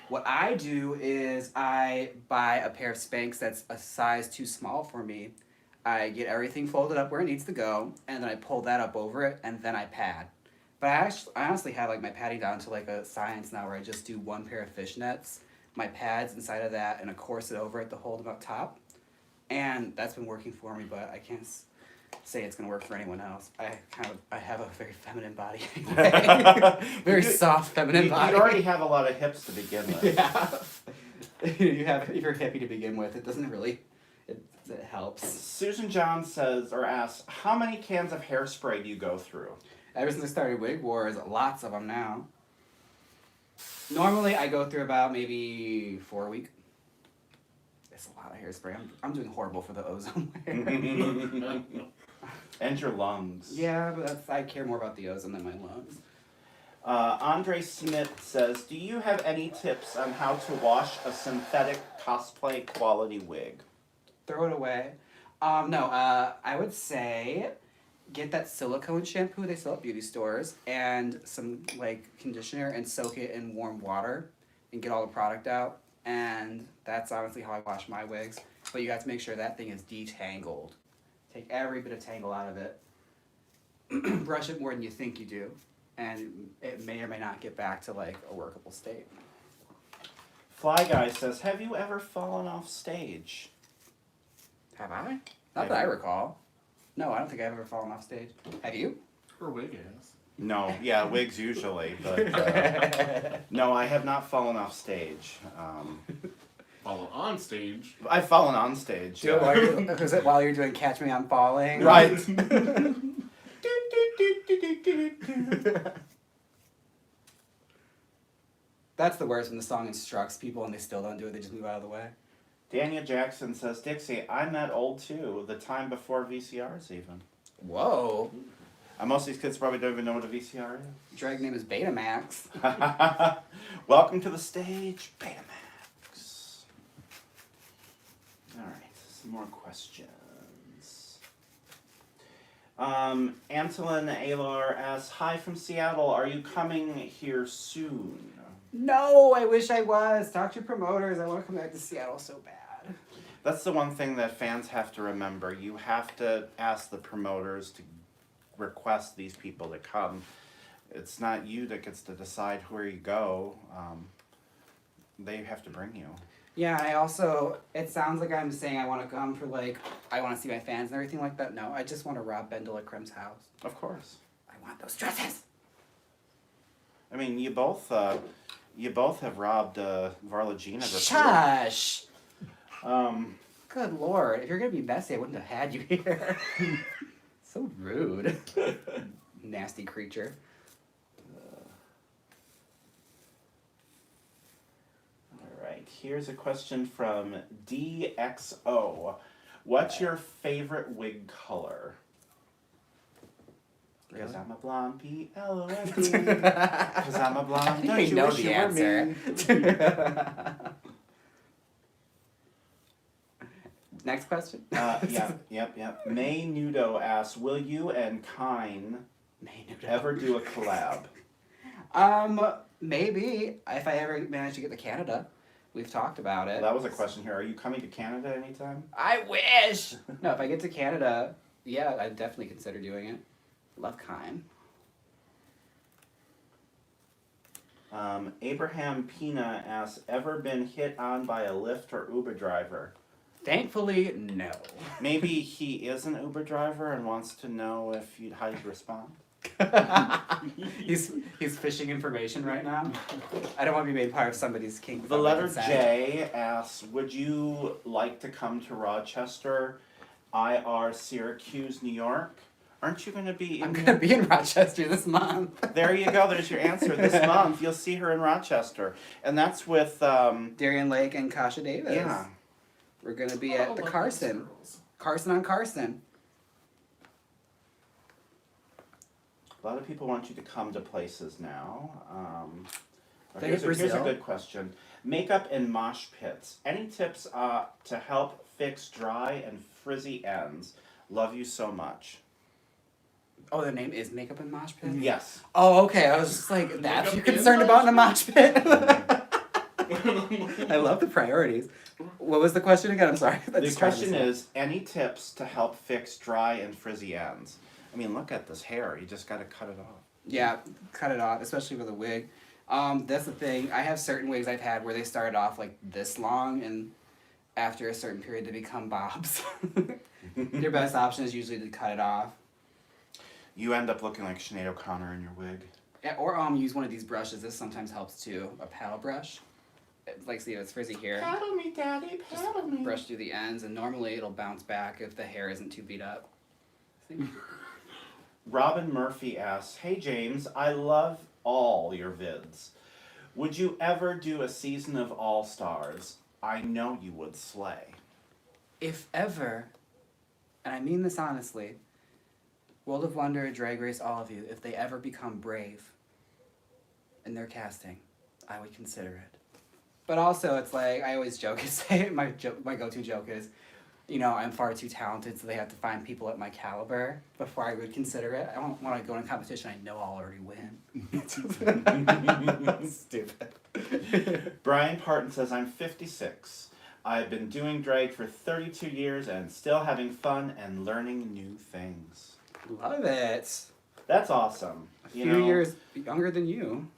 what I do is I buy a pair of Spanx that's a size too small for me. I get everything folded up where it needs to go, and then I pull that up over it, and then I pad. But I honestly have like my padding down to like a science now, where I just do one pair of fishnets, my pads inside of that, and a corset over it to hold them up top. And that's been working for me, but I can't say it's gonna work for anyone else. I have a very feminine body anyway. Very soft feminine body. You already have a lot of hips to begin with. Yeah. If you're hippie to begin with, it doesn't really. It helps. Susan John says or asks, how many cans of hairspray do you go through? Ever since I started Wig Wars, lots of them now. Normally, I go through about maybe 4 a week. It's a lot of hairspray. I'm doing horrible for the ozone layer. And your lungs. Yeah, but I care more about the ozone than my lungs. Andre Smith says, do you have any tips on how to wash a synthetic cosplay quality wig? Throw it away. No, I would say get that silicone shampoo they sell at beauty stores and some like conditioner and soak it in warm water and get all the product out. And that's honestly how I wash my wigs. But you have to make sure that thing is detangled. Take every bit of tangle out of it. Brush it more than you think you do. And it may or may not get back to like a workable state. Fly Guy says, have you ever fallen off stage? Have I? Not that I recall. No, I don't think I've ever fallen off stage. Have you? Her wig is. No, yeah, wigs usually, but no, I have not fallen off stage. Follow on stage. I've fallen on stage. Do it while you're, is it while you're doing Catch Me I'm Falling? Right. That's the worst when the song instructs people and they still don't do it, they just move out of the way. Daniel Jackson says, Dixie, I'm that old too, the time before VCRs even. Whoa. Most of these kids probably don't even know what a VCR is. Drag name is Betamax. Welcome to the stage, Betamax. Alright, some more questions. Antolin Alar asks, hi from Seattle, are you coming here soon? No, I wish I was. Talk to your promoters. I want to come back to Seattle so bad. That's the one thing that fans have to remember. You have to ask the promoters to request these people to come. It's not you that gets to decide where you go. They have to bring you. Yeah, I also, it sounds like I'm saying I want to come for like, I want to see my fans and everything like that. No, I just want to rob Ben de la Creme's house. Of course. I want those dresses. I mean, you both have robbed Varla Jean of her. Shush! Good lord, if you're going to be messy, I wouldn't have had you here. So rude. Nasty creature. Alright, here's a question from DXO. What's your favorite wig color? Because I'm a blonde, P-L-O-N-D. Because I'm a blonde, I think don't we you know wish the you were me? answer. Next question. Yep. May Nudo asks, will you and Kine ever do a collab? Maybe if I ever manage to get to Canada. We've talked about it. Well, that was a question here. Are you coming to Canada anytime? I wish. No, if I get to Canada, yeah, I'd definitely consider doing it. Love Kine. Abraham Pina asks, ever been hit on by a Lyft or Uber driver? Thankfully, no. Maybe he is an Uber driver and wants to know how you'd respond. he's fishing information right now. I don't want to be made part of somebody's kink. The letter J asks, would you like to come to Rochester, IR Syracuse, New York? Aren't you going to be I'm going to be in Rochester this month. There you go. There's your answer. This month, you'll see her in Rochester. And that's with... Darian Lake and Kasha Davis. Yeah. We're going to be at the Carson. Carson on Carson. A lot of people want you to come to places now. Here's Here's a good question. Makeup and mosh pits. Any tips to help fix dry and frizzy ends? Love you so much. Oh, the name is Makeup and Mosh Pit? Yes. Oh, okay. I was just like, that's what you're concerned about in a mosh pit? I love the priorities. What was the question again? I'm sorry. The question is, any tips to help fix dry and frizzy ends? I mean, look at this hair. You just got to cut it off. Yeah, cut it off, especially with a wig. That's the thing. I have certain wigs I've had where they started off like this long, and after a certain period they become bobs. Your best option is usually to cut it off. You end up looking like Sinead O'Connor in your wig. Yeah, or use one of these brushes. This sometimes helps too. A paddle brush. like, see, it's Frizzy here. Paddle me, daddy, paddle me. Brush through the ends, and normally it'll bounce back if the hair isn't too beat up. See? Robin Murphy asks, "Hey James, I love all your vids. Would you ever do a season of All Stars? I know you would slay." If ever, and I mean this honestly, World of Wonder, Drag Race, all of you, if they ever become brave in their casting, I would consider it. But also, it's like, I always joke, my go-to joke is, you know, I'm far too talented, so they have to find people at my caliber before I would consider it. I don't want to go in a competition I know I'll already win. Stupid. Brian Parton says, "I'm 56. I've been doing drag for 32 years and still having fun and learning new things." Love it. That's awesome. A few years younger than you.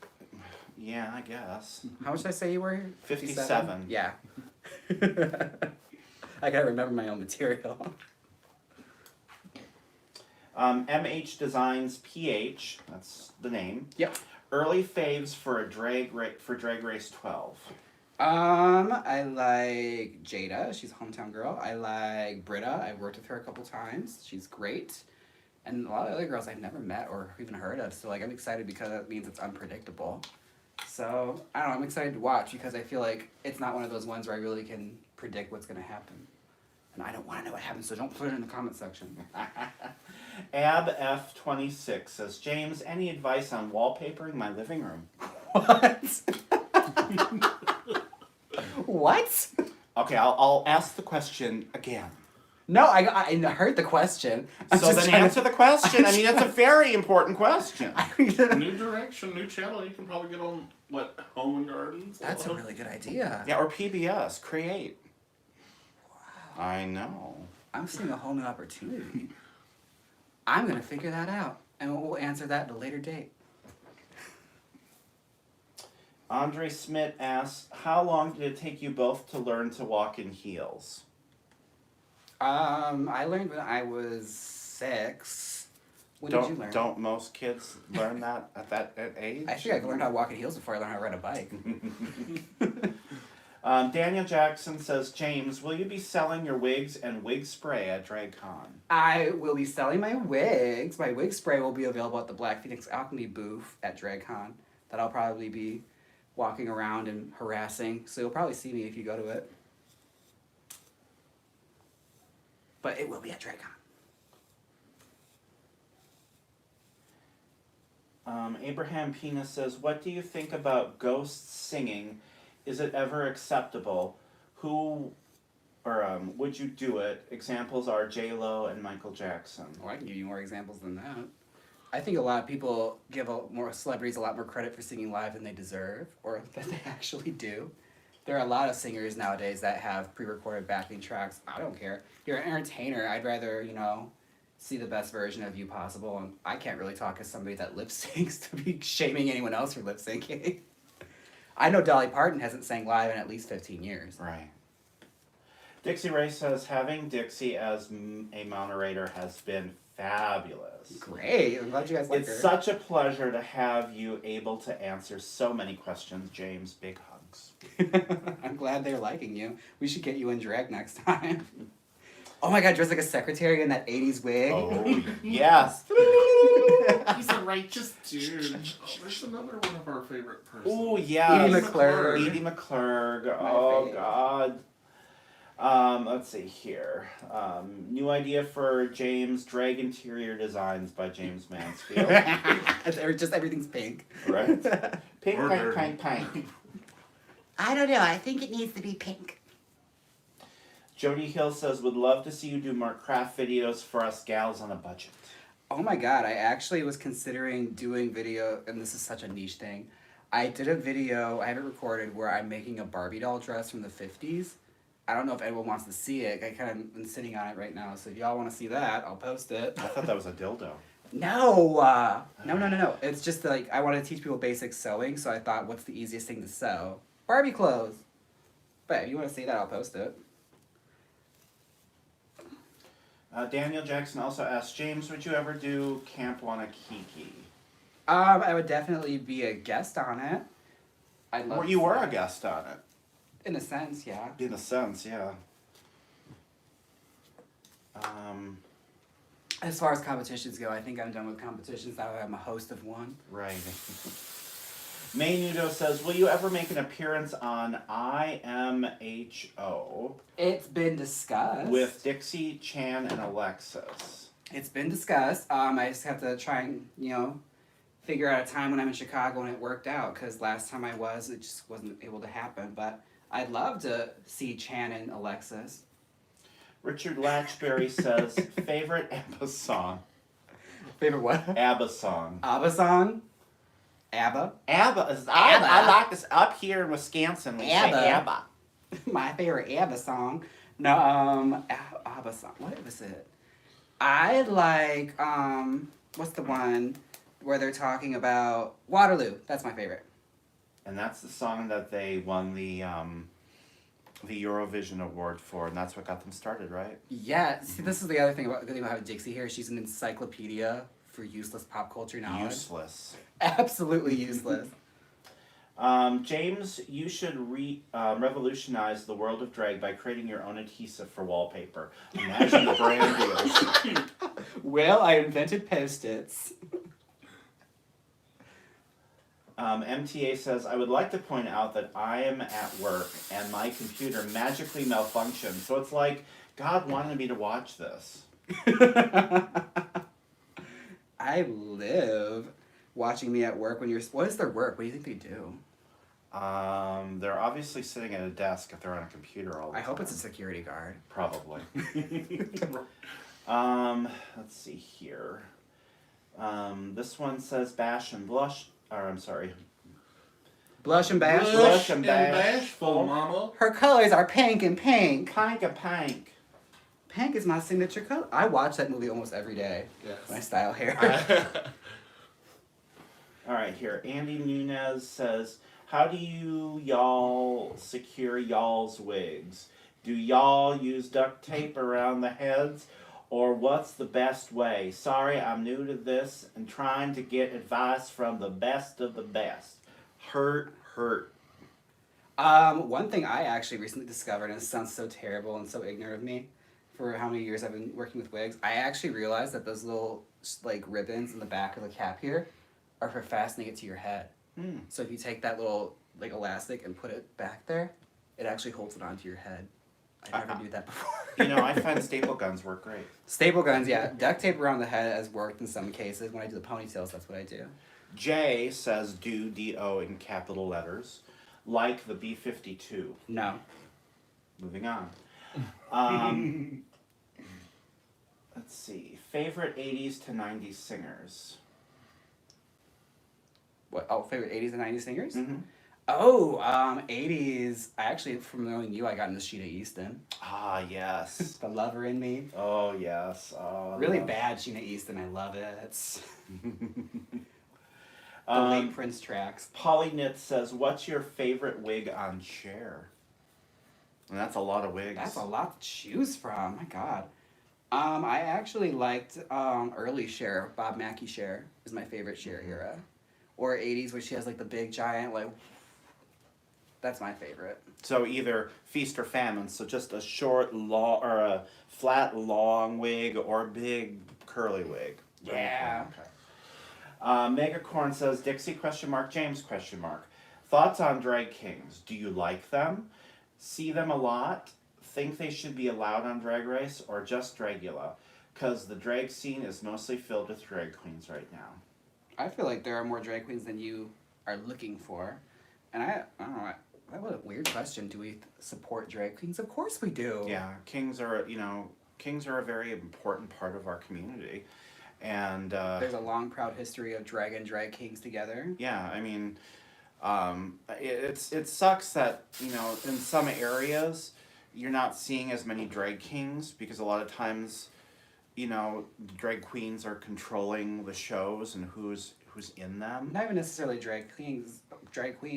Yeah, I guess. How much did I say you were? 57. Yeah. I gotta remember my own material. MH Designs PH, that's the name. Yep. Early faves for Drag Race 12. I like Jada. She's a hometown girl. I like Britta. I've worked with her a couple times. She's great. And a lot of other girls I've never met or even heard of. So, like, I'm excited because that means it's unpredictable. So, I don't know. I'm excited to watch because I feel like it's not one of those ones where I really can predict what's going to happen. And I don't want to know what happens, so don't put it in the comment section. AbF26 says, "James, any advice on wallpapering my living room?" What? What? Okay, I'll ask the question again. No, I heard the question. I'm So just then trying to- answer the question. I mean, it's a very important question. New direction, new channel. You can probably get on, Home and Gardens? That's a really good idea. Yeah, or PBS, create. Wow. I know. I'm seeing a whole new opportunity. I'm going to figure that out, and we'll answer that at a later date. Andre Smith asks, "How long did it take you both to learn to walk in heels?" I learned when I was 6. When did you learn? Don't most kids learn that at that age? I think I learned how to walk in heels before I learned how to ride a bike. Daniel Jackson says, "James, will you be selling your wigs and wig spray at DragCon?" I will be selling my wigs. My wig spray will be available at the Black Phoenix Alchemy booth at DragCon. That I'll probably be walking around and harassing. So you'll probably see me if you go to it. But it will be at DragCon. Abraham Pena says, "What do you think about ghosts singing? Is it ever acceptable? Would you do it? Examples are J-Lo and Michael Jackson." Oh, I can give you more examples than that. I think a lot of people give more celebrities a lot more credit for singing live than they deserve, or that they actually do. There are a lot of singers nowadays that have pre-recorded backing tracks. I don't care. You're an entertainer. I'd rather, see the best version of you possible. And I can't really talk as somebody that lip syncs to be shaming anyone else for lip syncing. I know Dolly Parton hasn't sang live in at least 15 years. Right. Dixie Ray says, "Having Dixie as a moderator has been fabulous. Great. I'm glad you guys like her. It's such a pleasure to have you able to answer so many questions, James. Big hugs." I'm glad they're liking you. We should get you in drag next time. Oh my god, dressed like a secretary in that 80s wig. Oh, yes. He's a righteous dude. Oh, there's another one of our favorite persons. Oh, yes. Edie McClurg. Edie McClurg. My Oh, fave. God. Let's see here. New idea for James, drag interior designs by Jaymes Mansfield. Just everything's pink. Right? Pink, Or pink, dirty. pink, pink. I don't know. I think it needs to be pink. Jody Hill says, "Would love to see you do more craft videos for us gals on a budget." Oh my god, I actually was considering doing video, and this is such a niche thing. I did a video, I have it recorded, where I'm making a Barbie doll dress from the 50s. I don't know if anyone wants to see it. I kind of am sitting on it right now, so if y'all want to see that, I'll post it. I thought that was a dildo. No. It's just like, I want to teach people basic sewing, so I thought, what's the easiest thing to sew? Barbie clothes. But if you want to see that, I'll post it. Daniel Jackson also asked, "James, would you ever do Camp Wanakiki?" I would definitely be a guest on it. I'd love Well, to you see were that. a guest on it. In a sense, yeah. In a sense, yeah. As far as competitions go, I think I'm done with competitions now that I'm a host of one. Right. May Nudo says, will you ever make an appearance on IMHO It's been discussed. with Dixie, Chan, and Alexis? It's been discussed. I just have to try and, figure out a time when I'm in Chicago and it worked out, because last time I was, it just wasn't able to happen. But I'd love to see Chan and Alexis. Richard Latchberry says, favorite ABBA song? Favorite what? ABBA song. ABBA song? ABBA? ABBA. Is, ABBA. I like this up here in Wisconsin. We say ABBA. ABBA. My favorite ABBA song. No, ABBA song. What was it? I like, what's the one where they're talking about Waterloo? That's my favorite. And that's the song that they won the Eurovision award for, and that's what got them started, right? Yeah, see, this is the other thing about the good thing about having Dixie here. She's an encyclopedia for useless pop culture knowledge. Useless. Absolutely useless. Jaymes, you should revolutionize the world of drag by creating your own adhesive for wallpaper. Imagine the brand deals. Well, I invented Post-its. MTA says, I would like to point out that I am at work and my computer magically malfunctioned. So it's like God wanted me to watch this. I live watching me at work when you're... What is their work? What do you think they do? They're obviously sitting at a desk if they're on a computer all the I time. hope it's a security guard. Probably. Let's see here. This one says bash and blush. Or I'm sorry. Blush and bash? Blush and bashful, mama. Her colors are pink and pink. Pink and pink. Pink is my signature color. I watch that movie almost every day Yes. when I style hair. All right, here. Andy Nunez says, how do y'all secure y'all's wigs? Do y'all use duct tape around the heads? Or what's the best way? Sorry, I'm new to this and trying to get advice from the best of the best. Hurt. One thing I actually recently discovered, and it sounds so terrible and so ignorant of me, for how many years I've been working with wigs, I actually realized that those little ribbons in the back of the cap here are for fastening it to your head. So if you take that little elastic and put it back there, it actually holds it onto your head. I never knew that before. I find staple guns work great. Staple guns, yeah. Duct tape around the head has worked in some cases. When I do the ponytails, that's what I do. Jay says do D-O in capital letters, like the B-52. No. Moving on. Let's see. Favorite 80s to 90s singers? What? Oh, favorite 80s and 90s singers? Mm-hmm. Oh, 80s. I actually, from knowing you, I got into Sheena Easton. Ah, yes. The Lover in Me. Oh, yes. Oh, Really love. bad Sheena Easton. I love it. It's the Um, late Prince tracks. Polyknit says, what's your favorite wig on Cher? And that's a lot of wigs. That's a lot to choose from. My God. I actually liked early Cher. Bob Mackie Cher is my favorite Cher era. Or 80s where she has the big giant that's my favorite. So either feast or famine. So just a short, long, or a flat, long wig, or big curly wig. Yeah. Okay. Megacorn says, Dixie ? Jaymes ? Thoughts on drag kings? Do you like them? See them a lot? Think they should be allowed on Drag Race or just Dragula? Because the drag scene is mostly filled with drag queens right now. I feel like there are more drag queens than you are looking for. And I don't know, that was a weird question. Do we support drag queens? Of course we do. Yeah, kings are a very important part of our community. And There's a long, proud history of drag and drag kings together. yeah, I mean, it sucks that, in some areas you're not seeing as many drag kings because a lot of times, drag queens are controlling the shows and who's in them. Not even necessarily drag queens,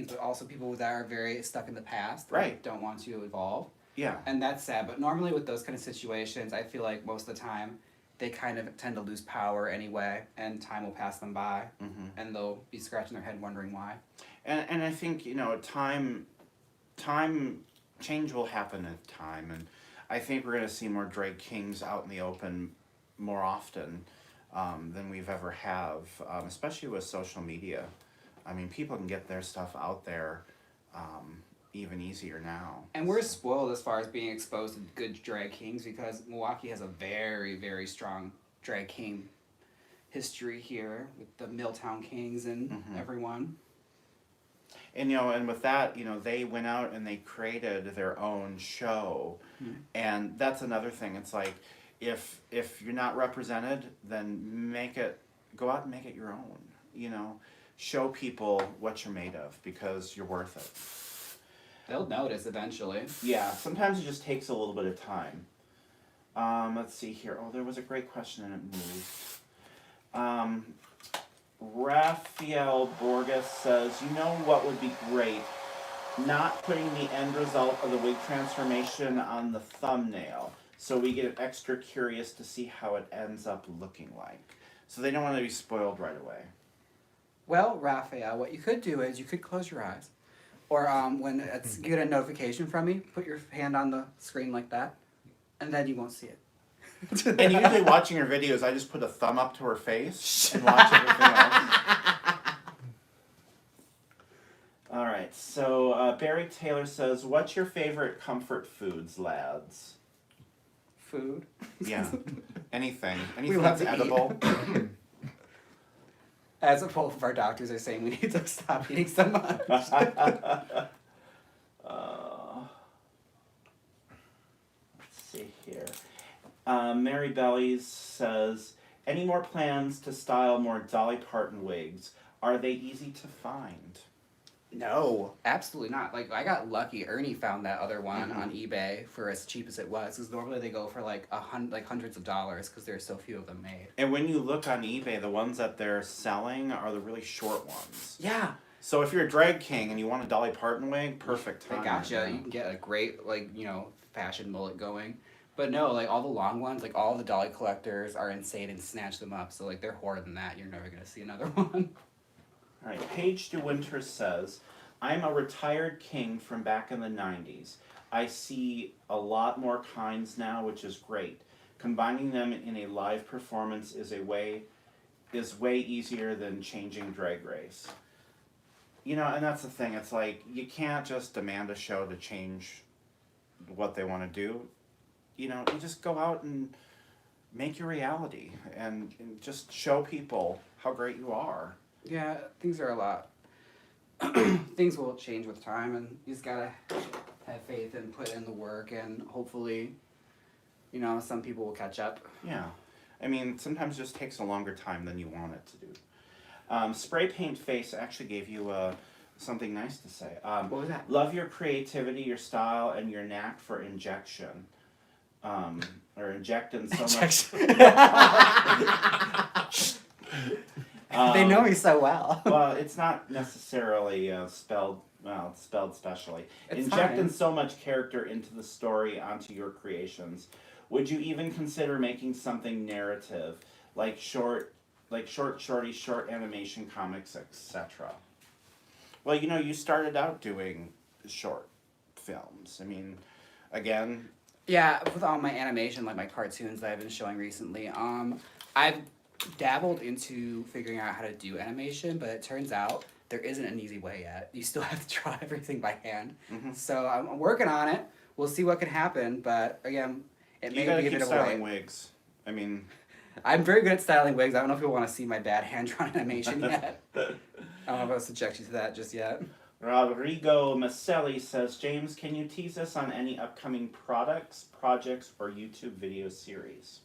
but also people that are very stuck in the past. Right. Don't want to evolve. Yeah. And that's sad. But normally with those kind of situations, I feel like most of the time, they kind of tend to lose power anyway, and time will pass them by, and they'll be scratching their head wondering why. And I think, time change will happen in time, and I think we're gonna see more drag kings out in the open more often than we've ever have, especially with social media. I mean, people can get their stuff out there even easier now. And we're spoiled as far as being exposed to good drag kings because Milwaukee has a very, very strong drag king history here with the Milltown Kings and everyone. And and with that, they went out and they created their own show, and that's another thing. It's like, if you're not represented, then go out and make it your own. Show people what you're made of because you're worth it. They'll notice eventually. Yeah, sometimes it just takes a little bit of time. Let's see here. Oh, there was a great question and it moved. Raphael Borges says, what would be great? Not putting the end result of the wig transformation on the thumbnail, so we get extra curious to see how it ends up looking like. So they don't want to be spoiled right away. Well, Raphael, what you could do is you could close your eyes. Or when you get a notification from me, put your hand on the screen like that, and then you won't see it. And usually watching her videos, I just put a thumb up to her face and watch everything else. All right, so Barry Taylor says, what's your favorite comfort foods, lads? Food. Yeah, anything love that's to eat. edible. As both of our doctors are saying, we need to stop eating so much. Let's see here. Mary Bellies says, any more plans to style more Dolly Parton wigs? Are they easy to find? No, absolutely not. Like, I got lucky. Ernie found that other one on eBay for as cheap as it was, because normally they go for like hundreds of dollars because there's so few of them made. And when you look on eBay, the ones that they're selling are the really short ones. Yeah. So if you're a drag king and you want a Dolly Parton wig, perfect time. They gotcha. You can get a great, fashion mullet going. But no, all the long ones, all the Dolly collectors are insane and snatch them up. So, they're hoarded than that. You're never going to see another one. All right, Paige DeWinter says, I'm a retired king from back in the 90s. I see a lot more kinds now, which is great. Combining them in a live performance is way easier than changing Drag Race. And that's the thing. It's like, you can't just demand a show to change what they want to do. You just go out and make your reality and just show people how great you are. Yeah, things are a lot. Things will change with time, and you just gotta have faith and put in the work, and hopefully, some people will catch up. Yeah. I mean, sometimes it just takes a longer time than you want it to do. Spray Paint Face actually gave you something nice to say. What was that? Love your creativity, your style, and your knack for injection. Or injecting so much. They know me so well. Well, it's not necessarily spelled. Well, it's spelled specially. It's Injecting fine. so much character into the story onto your creations. Would you even consider making something narrative, like short animation comics, etc.? Well, you started out doing short films. I mean, again. Yeah, with all my animation, my cartoons that I've been showing recently, I've dabbled into figuring out how to do animation, but it turns out there isn't an easy way yet. You still have to draw everything by hand. So I'm working on it. We'll see what can happen, but again, it may be a bit of a styling wait. wigs. I mean, I'm very good at styling wigs. I don't know if you want to see my bad hand-drawn animation yet. I don't know if I'll subject you to that just yet. Rodrigo Maselli says, James, can you tease us on any upcoming products, projects, or YouTube video series?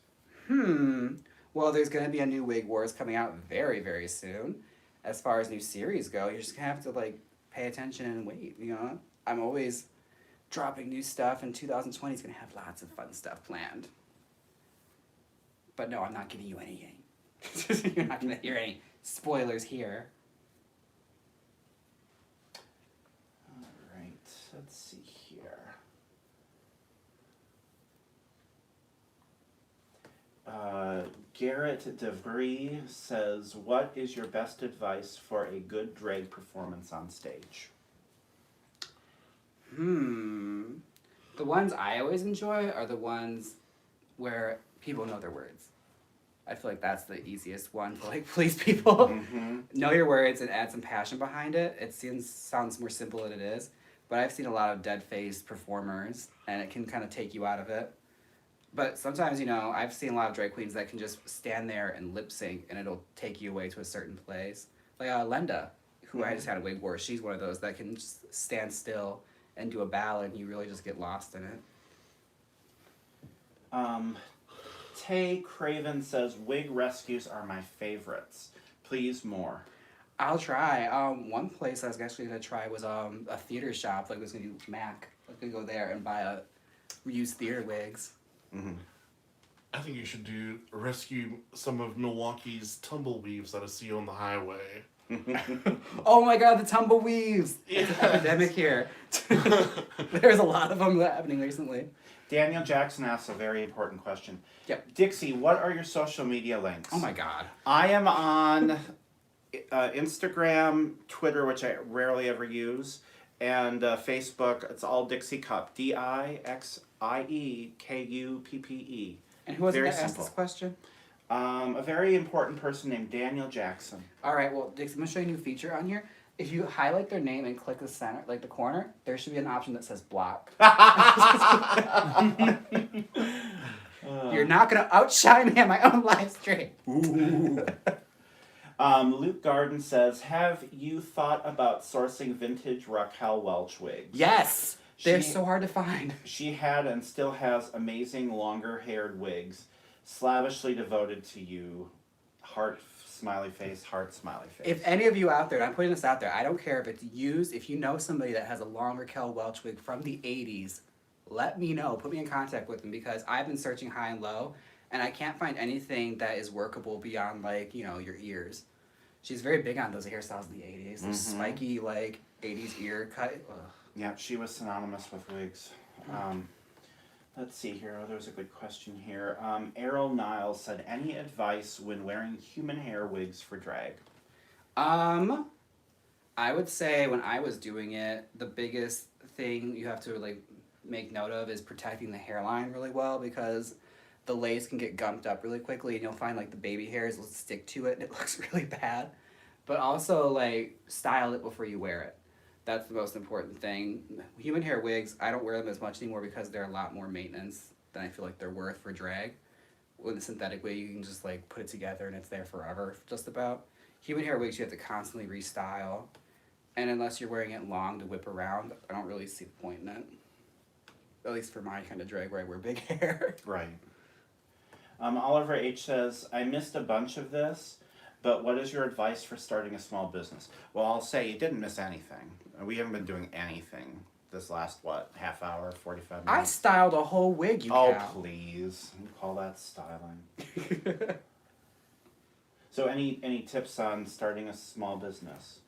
Well, there's going to be a new Wig Wars coming out very, very soon. As far as new series go, you're just going to have to, pay attention and wait, I'm always dropping new stuff, and 2020 is going to have lots of fun stuff planned. But no, I'm not giving you anything. You're not going to hear any spoilers here. Alright, let's see here. Garrett DeVry says, what is your best advice for a good drag performance on stage? The ones I always enjoy are the ones where people know their words. I feel like that's the easiest one to like please people. Mm-hmm. Know your words and add some passion behind it. It sounds more simple than it is, but I've seen a lot of dead-faced performers, and it can kind of take you out of it. But sometimes, I've seen a lot of drag queens that can just stand there and lip sync, and it'll take you away to a certain place. Like Lenda, who I just had a wig for, she's one of those that can just stand still and do a ballad, and you really just get lost in it. Tay Craven says, wig rescues are my favorites. Please more. I'll try. One place I was actually gonna try was a theater shop. Like I was gonna do MAC. I was gonna go there and buy reused theater wigs. Mm-hmm. I think you should rescue some of Milwaukee's tumbleweaves that I see on the highway. Oh my god, the tumbleweaves! Yes. It's an epidemic here. There's a lot of them happening recently. Daniel Jackson asks a very important question. Yep. Dixie, what are your social media links? Oh my god. I am on Instagram, Twitter, which I rarely ever use, and Facebook. It's all Dixie Kuppe. DIXIEKUPPE. And who was it Very that asked simple. this question? A very important person named Daniel Jackson. Alright, well, Dixie, I'm gonna show you a new feature on here. If you highlight their name and click the center, like the corner, there should be an option that says block. You're not gonna outshine me on my own live stream. Ooh. Luke Garden says, have you thought about sourcing vintage Raquel Welch wigs? Yes! They're She- so hard to find. She had and still has amazing longer-haired wigs, slavishly devoted to you. Heart, smiley face, heart, smiley face. If any of you out there, and I'm putting this out there, I don't care if it's used, if you know somebody that has a long Raquel Welch wig from the 80s, let me know. Put me in contact with them because I've been searching high and low, and I can't find anything that is workable beyond, like, your ears. She's very big on those hairstyles in the 80s. Those spiky, 80s ear cut. Ugh. Yeah, she was synonymous with wigs. Let's see here. Oh, there's a good question here. Errol Niles said, any advice when wearing human hair wigs for drag? I would say when I was doing it, the biggest thing you have to make note of is protecting the hairline really well because the lace can get gumped up really quickly and you'll find the baby hairs will stick to it and it looks really bad. But also style it before you wear it. That's the most important thing. Human hair wigs, I don't wear them as much anymore because they're a lot more maintenance than I feel like they're worth for drag. With a synthetic wig, you can just put it together and it's there forever, just about. Human hair wigs, you have to constantly restyle. And unless you're wearing it long to whip around, I don't really see the point in it. At least for my kind of drag where I wear big hair. Right. Oliver H. says, I missed a bunch of this, but what is your advice for starting a small business? Well, I'll say you didn't miss anything. We haven't been doing anything this last, half hour, 45 I minutes? styled a whole wig, you Oh, cow. please. You call that styling. So any tips on starting a small business?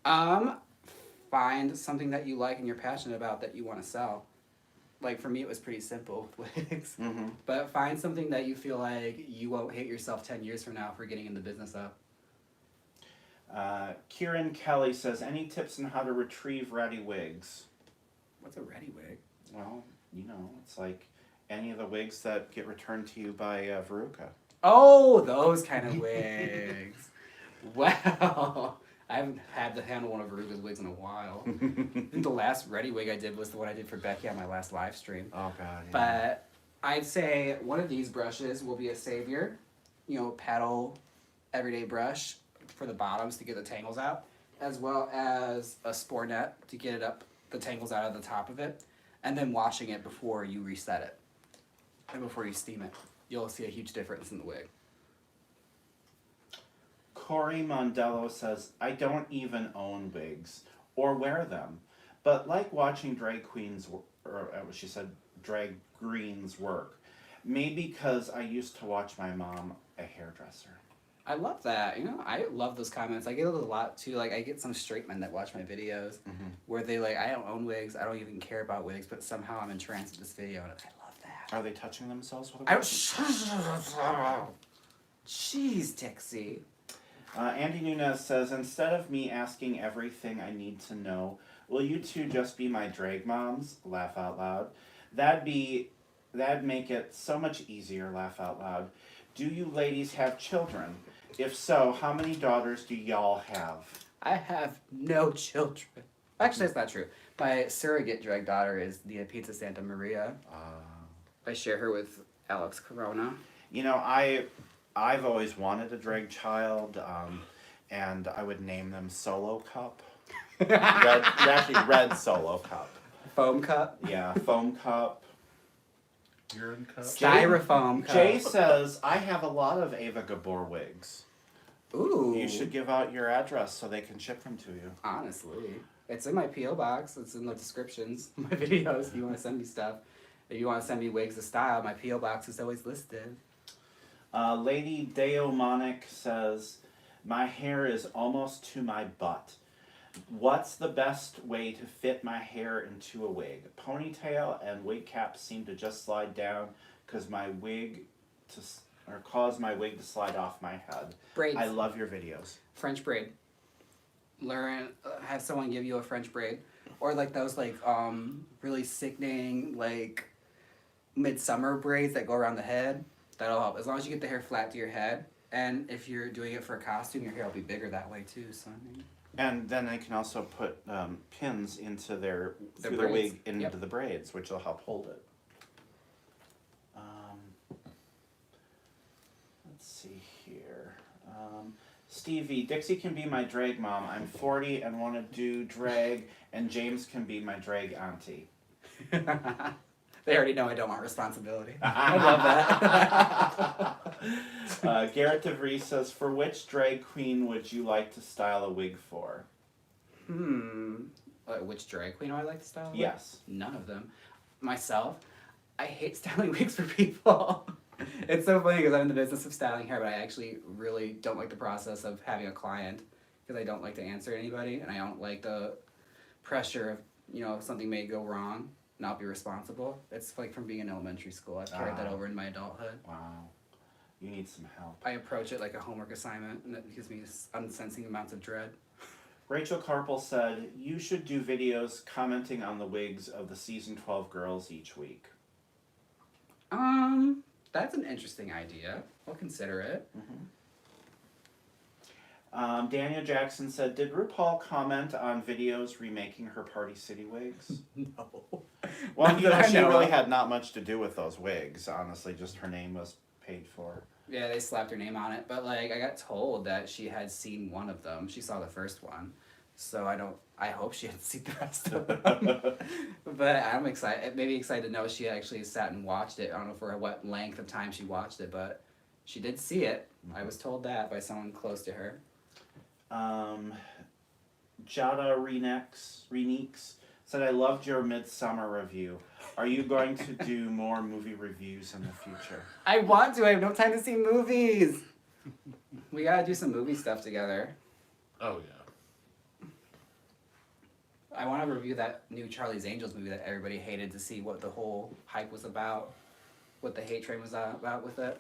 Find something that you like and you're passionate about that you want to sell. For me, it was pretty simple with wigs. Mm-hmm. But find something that you feel like you won't hate yourself 10 years from now for getting in the business of. Kieran Kelly says, any tips on how to retrieve ratty wigs? What's a ready wig? Well, it's like any of the wigs that get returned to you by Veruca. Oh, those kind of wigs. Wow. I haven't had to handle one of Veruca's wigs in a while. I think the last ready wig I did was the one I did for Becky on my last live stream. Oh, God. Yeah. But I'd say one of these brushes will be a savior. Paddle everyday brush for the bottoms to get the tangles out, as well as a spornet to get the tangles out of the top of it, and then washing it before you reset it and before you steam it. You'll see a huge difference in the wig. Corey Mondello says, I don't even own wigs or wear them, but like watching drag queens, or she said drag greens work. Maybe because I used to watch my mom, a hairdresser. I love that. I love those comments. I get a lot too. I get some straight men that watch my videos where they I don't own wigs. I don't even care about wigs, but somehow I'm entranced with this video and I love that. Are they touching themselves with a I wig? don't. Jeez, Dixie. Andy Nunez says, instead of me asking everything I need to know, Will you two just be my drag moms? Laugh out loud. That'd make it so much easier. Laugh out loud. Do you ladies have children? If so, how many daughters do y'all have? I have no children. Actually, that's not true. My surrogate drag daughter is the Pizza Santa Maria. I share her with Alex Corona. You know, I've always wanted a drag child, and I would name them Solo Cup. Red Solo Cup. Foam cup. Yeah, Foam Cup. Urine cup. Styrofoam cup. Jay says, I have a lot of Ava Gabor wigs. Ooh. You should give out your address so they can ship them to you. Honestly. It's in my P.O. box. It's in the descriptions of my videos if you want to send me stuff. If you want to send me wigs to style, my P.O. box is always listed. Lady Deomonic says, my hair is almost to my butt. What's the best way to fit my hair into a wig? Ponytail and wig caps seem to just slide down cause my wig to slide off my head. Braids. I love your videos. French braid. Learn, have someone give you a French braid. Or like those like really sickening like midsummer braids that go around the head. That'll help. As long as you get the hair flat to your head. And if you're doing it for a costume, your hair will be bigger that way too. So I mean, And then they can also put pins into their through the braids. wig into Yep. the braids, which will help hold it. Let's see here. Stevie, Dixie can be my drag mom. I'm 40 and want to do drag, and Jaymes can be my drag auntie. they already know I don't want responsibility. I love that. Garrett DeVries says, for which drag queen would you like to style a wig for? Which drag queen do I like to style? with? Yes. None of them. Myself, I hate styling wigs for people. It's so funny because I'm in the business of styling hair, but I actually really don't like the process of having a client because I don't like to answer anybody and I don't like the pressure of, you know, something may go wrong, not be responsible. It's like from being in elementary school. I've carried that over in my adulthood. Wow. You need some help. I approach it like a homework assignment and it gives me unsensing amounts of dread. Rachel Carpel said, you should do videos commenting on the wigs of the season 12 girls each week. That's an interesting idea. I'll consider it. Daniel Jackson said, did RuPaul comment on videos remaking her Party City wigs? No. Well, you know, I she know. really had not much to do with those wigs, honestly. Just her name was paid for. Yeah, they slapped her name on it, but like I got told that she had seen one of them. She saw the first one. So I hope she had seen the rest of them. But I'm excited, maybe excited to know she actually sat and watched it. I don't know for what length of time she watched it, but she did see it. I was told that by someone close to her. Jada Renix said, I loved your Midsummer review. Are you going to do more movie reviews in the future? I want to. I have no time to see movies. We gotta do some movie stuff together. Oh, yeah. I want to review that new Charlie's Angels movie that everybody hated to see what the whole hype was about, what the hate train was about with it.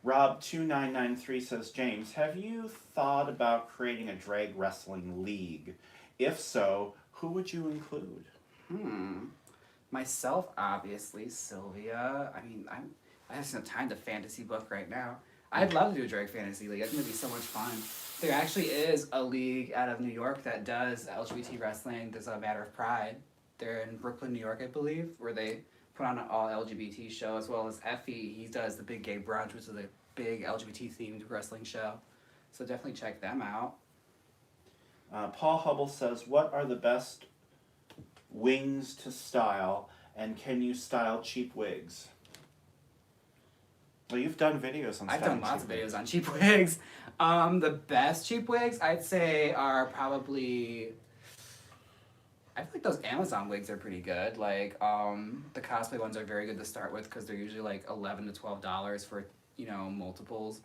Rob2993 says, James, have you thought about creating a drag wrestling league? If so, who would you include? Myself, obviously, Sylvia. I mean, I have no time to fantasy book right now. I'd love to do a drag fantasy league. It's gonna be so much fun. There actually is a league out of New York that does LGBT wrestling. There's a Matter of Pride. They're in Brooklyn, New York, I believe, where they put on an all LGBT show, as well as Effie. He does the Big Gay Brunch, which is a big LGBT themed wrestling show. So definitely check them out. Paul Hubble says, what are the best wings to style, and can you style cheap wigs? Well, you've done videos on I've styling done lots of cheap wigs. videos on cheap wigs. The best cheap wigs, I'd say, are probably... I feel like those Amazon wigs are pretty good. Like, the cosplay ones are very good to start with because they're usually like $11 to $12 for, you know, multiples.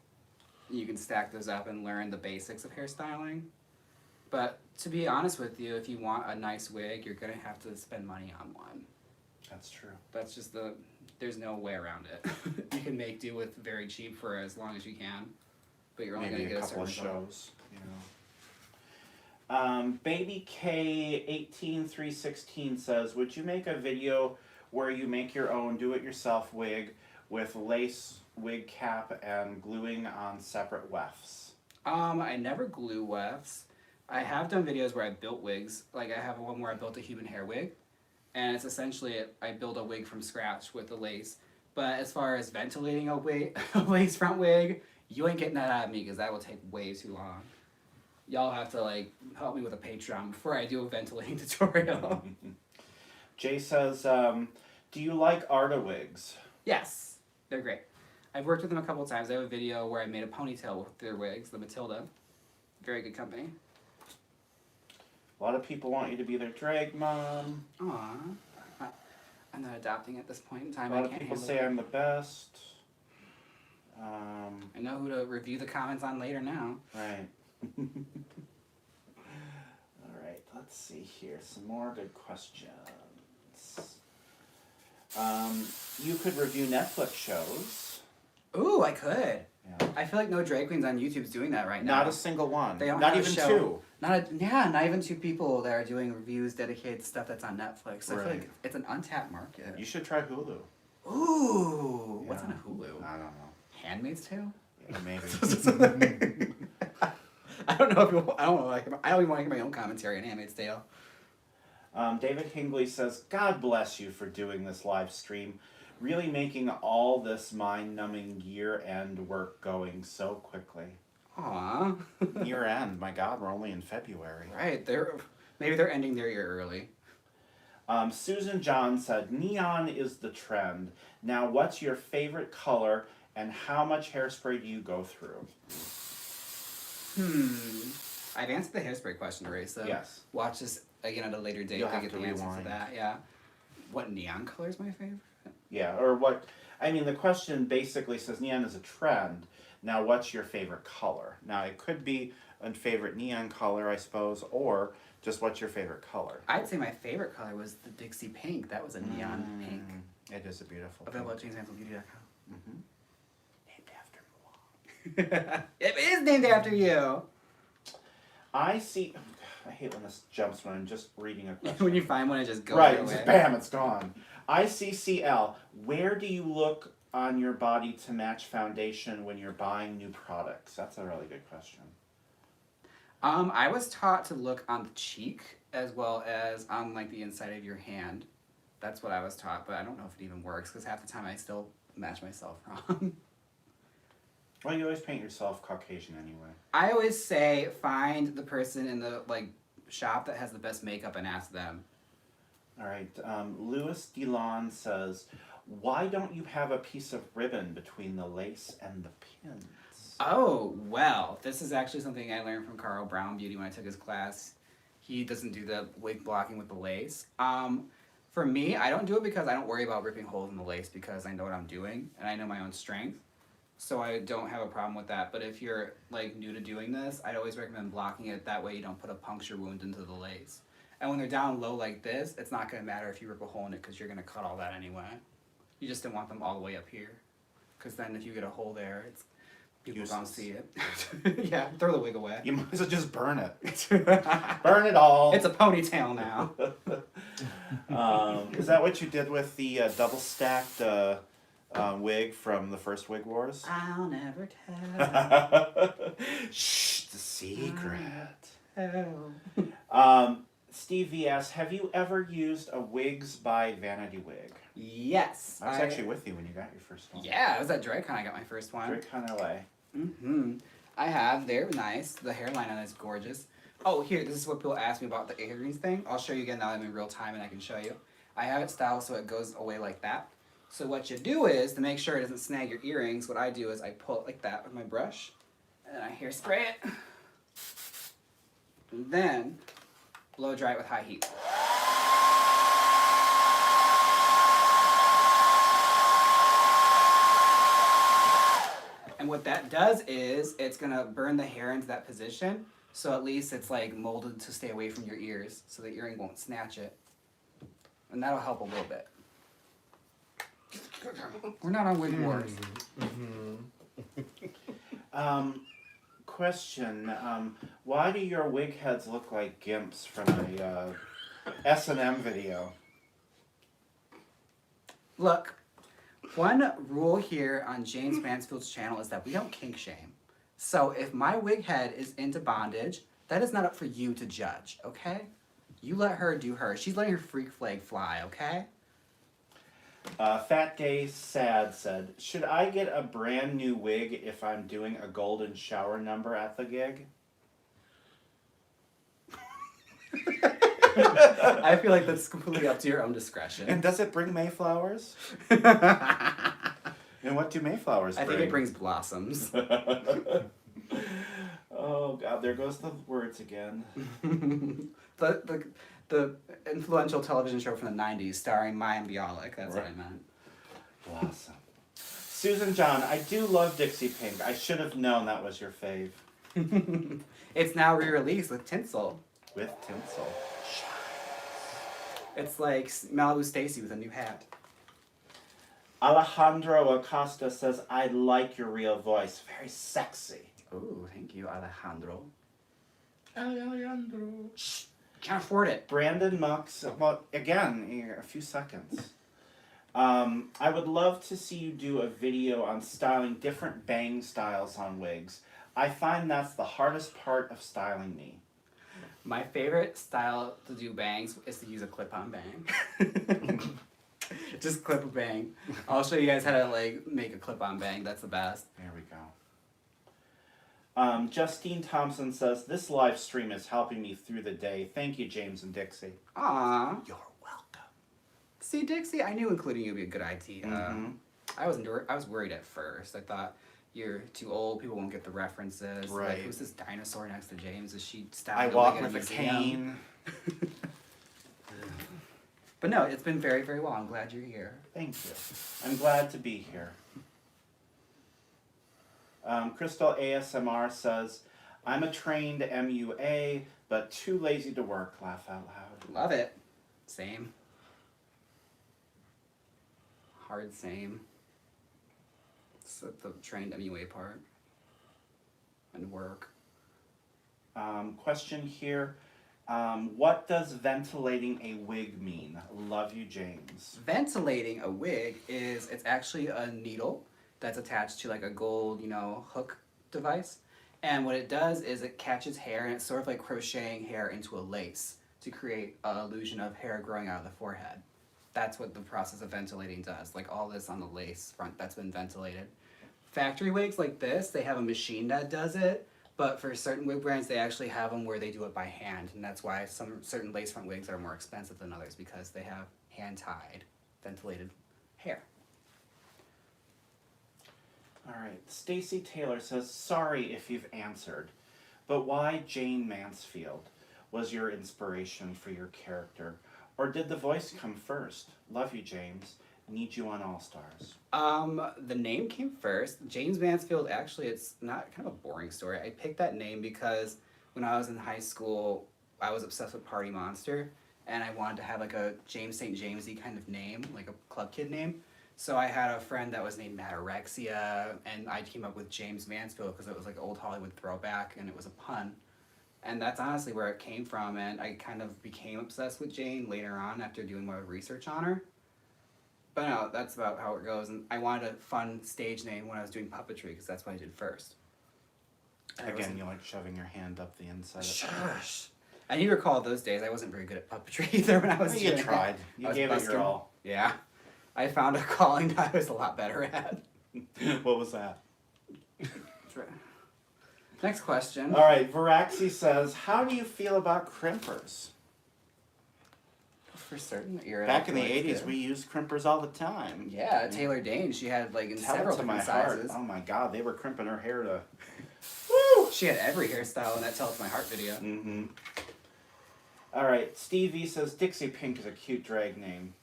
You can stack those up and learn the basics of hairstyling. But to be honest with you, if you want a nice wig, you're going to have to spend money on one. That's true. That's just there's no way around it. You can make do with very cheap for as long as you can, but you're only going Maybe to a get a couple certain of result. shows, you Baby K18316 says, would you make a video where you make your own do-it-yourself wig with lace wig cap and gluing on separate wefts? I never glue wefts. I have done videos where I built wigs. Like I have one where I built a human hair wig, and it's essentially I build a wig from scratch with the lace. But as far as ventilating a wig, a lace front wig, you ain't getting that out of me because that will take way too long. Y'all have to like help me with a Patreon before I do a ventilating tutorial. Jay says, do you like Arta wigs? Yes, they're great. I've worked with them a couple of times. I have a video where I made a ponytail with their wigs, the Matilda. Very good company. A lot of people want you to be their drag mom. Aw. I'm not adopting at this point in time. A lot of people say I'm the best. I know who to review the comments on later now. Right. Alright, let's see here. Some more good questions. You could review Netflix shows. Ooh, I could. Yeah. I feel like no drag queens on YouTube's doing that right now. Not a single one. They don't Not have a even show. two. Not even two people that are doing reviews dedicated to stuff that's on Netflix. So I feel Right. like it's an untapped market. You should try Hulu. Ooh, what's Yeah. on a Hulu? I don't know. Handmaid's Tale? Yeah, maybe. I don't know if you. I don't like. I don't even want to hear my own commentary on Handmaid's Tale. David Hingley says, God bless you for doing this live stream. Really making all this mind-numbing year-end work going so quickly. Aw. Year-end, my God, we're only in February. Right, maybe they're ending their year early. Susan John said, neon is the trend. Now, what's your favorite color, and how much hairspray do you go through? I've answered the hairspray question already, so Yes. watch this again at a later date You'll to have get to the answer to rewind. that. Yeah. What neon color is my favorite? Yeah, or what... I mean, the question basically says neon is a trend. Now, what's your favorite color? Now, it could be a favorite neon color, I suppose, or just what's your favorite color? I'd say my favorite color was the Dixie pink. That was a neon pink. It is a beautiful Available pink. at JamesMansfieldBeauty.com. Mhm. Named after Milwaukee. It is named after you. I see... I hate when this jumps when I'm just reading a question. When you find one, it just goes Right, away. just bam, it's gone. ICCL, where do you look on your body to match foundation when you're buying new products? That's a really good question. I was taught to look on the cheek as well as on like the inside of your hand. That's what I was taught, but I don't know if it even works because half the time I still match myself wrong. Well, you always paint yourself Caucasian anyway. I always say find the person in the like shop that has the best makeup and ask them. All right, Louis DeLon says, why don't you have a piece of ribbon between the lace and the pins? Oh, well, this is actually something I learned from Carl Brown Beauty when I took his class. He doesn't do the wig blocking with the lace. For me, I don't do it because I don't worry about ripping holes in the lace because I know what I'm doing and I know my own strength. So I don't have a problem with that. But if you're like new to doing this, I'd always recommend blocking it. That way you don't put a puncture wound into the lace. And when they're down low like this, it's not going to matter if you rip a hole in it because you're going to cut all that anyway. You just don't want them all the way up here. Because then if you get a hole there, it's people don't Useless. see it. Yeah, throw the wig away. You might as well just burn it. It's Burn it all. a ponytail now. Is that what you did with the double-stacked wig from the first Wig Wars? I'll never tell. Shh, the secret. Oh. Steve VS, have you ever used a Wigs by Vanity Wig? Yes. I was actually with you when you got your first one. Yeah, it was at Droidcon I got my first one. Droidcon LA. Mm-hmm. I have. They're nice. The hairline on it is gorgeous. Oh, here, this is what people ask me about the earrings thing. I'll show you again now that I'm in real time and I can show you. I have it styled so it goes away like that. So what you do is, to make sure it doesn't snag your earrings, what I do is I pull it like that with my brush, and then I hairspray it. And then blow dry it with high heat. And what that does is it's gonna burn the hair into that position, so at least it's like molded to stay away from your ears, so the earring won't snatch it. And that'll help a little bit. We're not on Wig Wars. question. Why do your wig heads look like gimps from a S&M video? Look, one rule here on Jaymes Mansfield's channel is that we don't kink shame. So if my wig head is into bondage, that is not up for you to judge, okay? You let her do her. She's letting her freak flag fly, okay? Fat Gay Sad said, should I get a brand new wig if I'm doing a golden shower number at the gig? I feel like that's completely up to your own discretion. And does it bring Mayflowers? And what do Mayflowers bring? I think it brings blossoms. Oh God, there goes the words again. the influential television show from the 90s starring Mayim Bialik, that's what I Right. meant. Blossom. Susan John, I do love Dixie Pink. I should have known that was your fave. It's now re-released with tinsel. With tinsel. It's like Malibu Stacy with a new hat. Alejandro Acosta says, I like your real voice. Very sexy. Ooh, thank you, Alejandro. Alejandro. Can't afford it. Brandon Mux, well, again, a few seconds. I would love to see you do a video on styling different bang styles on wigs. I find that's the hardest part of styling me. My favorite style to do bangs is to use a clip-on bang. Just clip a bang. I'll show you guys how to like make a clip-on bang. That's the best. There we go. Justine Thompson says, this live stream is helping me through the day. Thank you, Jaymes and Dixie. Aw. You're welcome. See, Dixie, I knew including you would be a good idea. Mhm. I was worried at first. I thought you're too old. People won't get the references. Like, Right. who's this dinosaur next to Jaymes? Is she I styling walk wig at with a museum? cane. But no, it's been very, very well. I'm glad you're here. Thank you. I'm glad to be here. Crystal ASMR says, I'm a trained MUA, but too lazy to work. Laugh out loud. Love it. Same. Hard same. It's the trained MUA part. And work. Question here. What does ventilating a wig mean? Love you, Jaymes. Ventilating a wig it's actually a needle that's attached to like a gold, hook device. And what it does is it catches hair and it's sort of like crocheting hair into a lace to create an illusion of hair growing out of the forehead. That's what the process of ventilating does. Like all this on the lace front that's been ventilated. Factory wigs like this, they have a machine that does it, but for certain wig brands, they actually have them where they do it by hand, and that's why some certain lace front wigs are more expensive than others because they have hand-tied, ventilated hair. All right. Stacy Taylor says, sorry if you've answered, but why Jane Mansfield was your inspiration for your character? Or did the voice come first? Love you, Jaymes. Need you on All Stars. The name came first. Jaymes Mansfield, actually, it's not kind of a boring story. I picked that name because when I was in high school, I was obsessed with Party Monster, and I wanted to have like a James St. Jamesy kind of name, like a club kid name. So I had a friend that was named Matarexia, and I came up with Jaymes Mansfield because it was like an old Hollywood throwback, and it was a pun. And that's honestly where it came from, and I kind of became obsessed with Jane later on after doing more research on her. But no, that's about how it goes, and I wanted a fun stage name when I was doing puppetry, because that's what I did first. Again, you like shoving your hand up the inside of Shush. And you recall those days, I wasn't very good at puppetry either when I was You doing tried. it. I You was gave it busking. your all. Yeah. I found a calling that I was a lot better at. What was that? Next question. All right, Varaxi says, how do you feel about crimpers? For certain era. Back in the 80s, we used crimpers all the time. Yeah, Taylor Dane, she had like in Tell it several to my different heart. sizes. Oh my God, they were crimping her hair to... She had every hairstyle in that Tell It to My Heart video. Mm-hmm. All right, Steve V says, Dixie Pink is a cute drag name.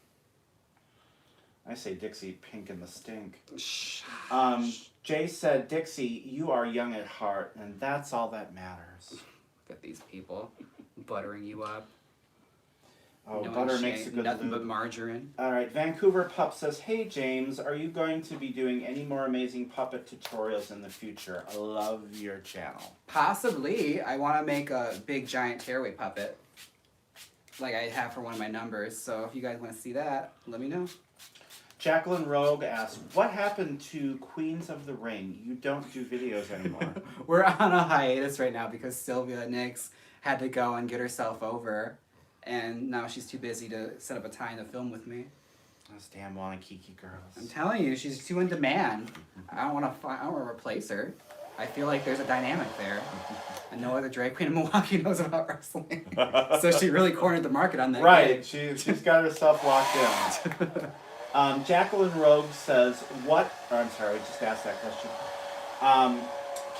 I say Dixie Pink in the stink. Jay said, Dixie, you are young at heart, and that's all that matters. Look at these people buttering you up. Oh, knowing butter she makes a ain't good nothing lube. but margarine. All right, Vancouver Pup says, "Hey James, are you going to be doing any more amazing puppet tutorials in the future? I love your channel." Possibly, I want to make a big giant tearaway puppet, like I have for one of my numbers. So if you guys want to see that, let me know. Jacqueline Rogue asks, "What happened to Queens of the Ring? You don't do videos anymore." We're on a hiatus right now because Sylvia Nix had to go and get herself over, and now she's too busy to set up a time to film with me. Those damn Wanakiki I'm girls. telling you, she's too in demand. I don't want to replace her. I feel like there's a dynamic there, and no other drag queen in Milwaukee knows about wrestling. So she really cornered the market on that. Right, she's got herself locked in. Jacqueline Rogue says, "What?" Or I'm sorry, I just asked that question.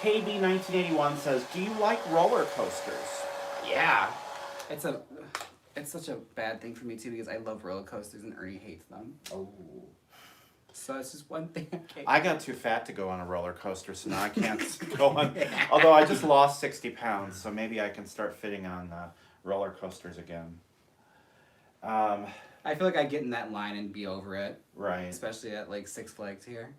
KB1981 says, "Do you like roller coasters?" Yeah. It's such a bad thing for me too because I love roller coasters and Ernie hates them. Oh. So it's just one thing. I got too fat to go on a roller coaster, so now I can't go on. Although I just lost 60 pounds, so maybe I can start fitting on roller coasters again. I feel like I get in that line and be over it, Right. especially at like Six Flags here.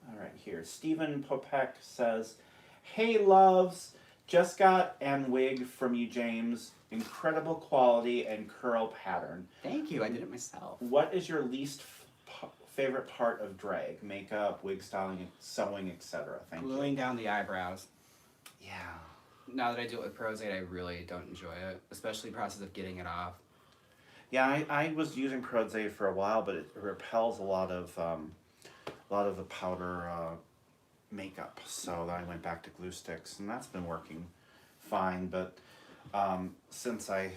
All right, here. Stephen Popek says, "Hey, loves. Just got an wig from you, James. Incredible quality and curl pattern. Thank you, I did it myself. What is your least favorite part of drag? Makeup, wig styling, sewing, etc. Thank Gluing down the eyebrows. you." Yeah. Now that I do it with Prozade, I really don't enjoy it, especially the process of getting it off. Yeah, I was using Prozade for a while, but it repels a lot of the powder makeup. So then I went back to glue sticks, and that's been working fine. But since I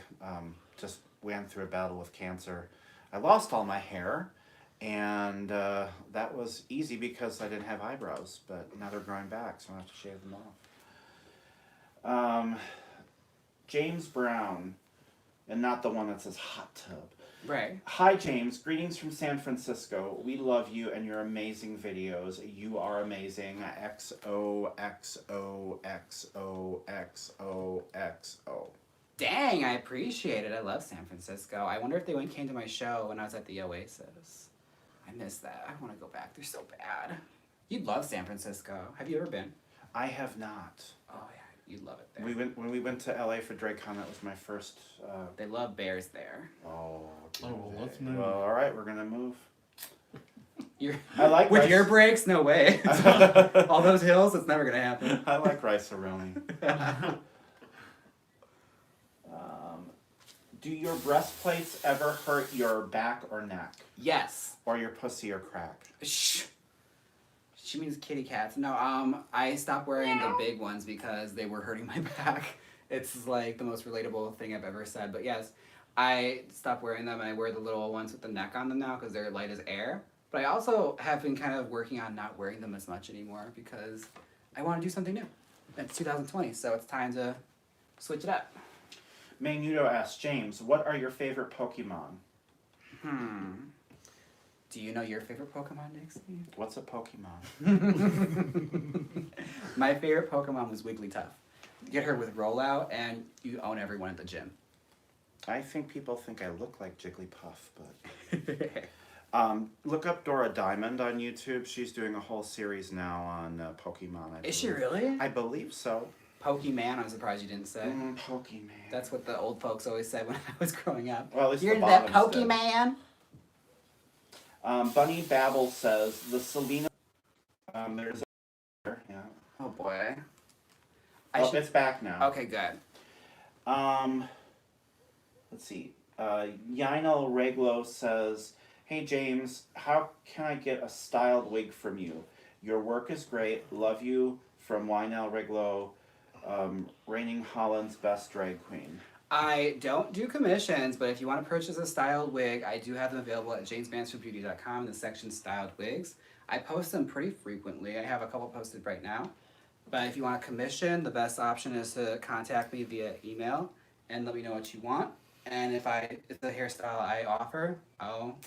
just went through a battle with cancer, I lost all my hair, and that was easy because I didn't have eyebrows. But now they're growing back, so I have to shave them off. James Brown, and not the one that says hot tub. Right. "Hi James, greetings from San Francisco. We love you and your amazing videos. You are amazing. XOXOXOXOXO." Dang, I appreciate it. I love San Francisco. I wonder if they came to my show when I was at the Oasis. I miss that. I want to go back. They're so bad. You'd love San Francisco. Have you ever been? I have not. Oh yeah, you'd love it there. When we went to LA for Droidcon, that was my first. They love bears there. Oh. Oh, let's move. Well, all right, we're gonna move. You're I like with rice. your brakes? No way. All those hills, it's never gonna happen. I like rice-a-roni. Do your breastplates ever hurt your back or neck? Yes. Or your pussy or crack? Shh. She means kitty cats. No, I stopped wearing the big ones because they were hurting my back. It's like the most relatable thing I've ever said. But yes, I stopped wearing them and I wear the little ones with the neck on them now because they're light as air. But I also have been kind of working on not wearing them as much anymore because I want to do something new. It's 2020, so it's time to switch it up. Magnudo asks, "James, what are your favorite Pokemon?" Do you know your favorite Pokemon, Dixie? What's a Pokemon? My favorite Pokemon was Wigglytuff. Get her with Rollout, and you own everyone at the gym. I think people think I look like Jigglypuff, but... look up Dora Diamond on YouTube. She's doing a whole series now on Pokemon. Is she really? I believe so. Pokemon, I'm surprised you didn't say. Pokemon. That's what the old folks always said when I was growing up. Well, at least You're the that bottoms did. Pokemon? Bunny Babble says, "The Selena..." There's a... Yeah. Oh boy. It's back now. Okay, good. Let's see. Yinel Reglo says, "Hey James, how can I get a styled wig from you? Your work is great. Love you, from Yinel Reglo, reigning Holland's best drag queen." I don't do commissions, but if you want to purchase a styled wig, I do have them available at JamesMansfieldBeauty.com in the section Styled Wigs. I post them pretty frequently. I have a couple posted right now. But if you want a commission, the best option is to contact me via email and let me know what you want. And if it's the hairstyle I offer, I'll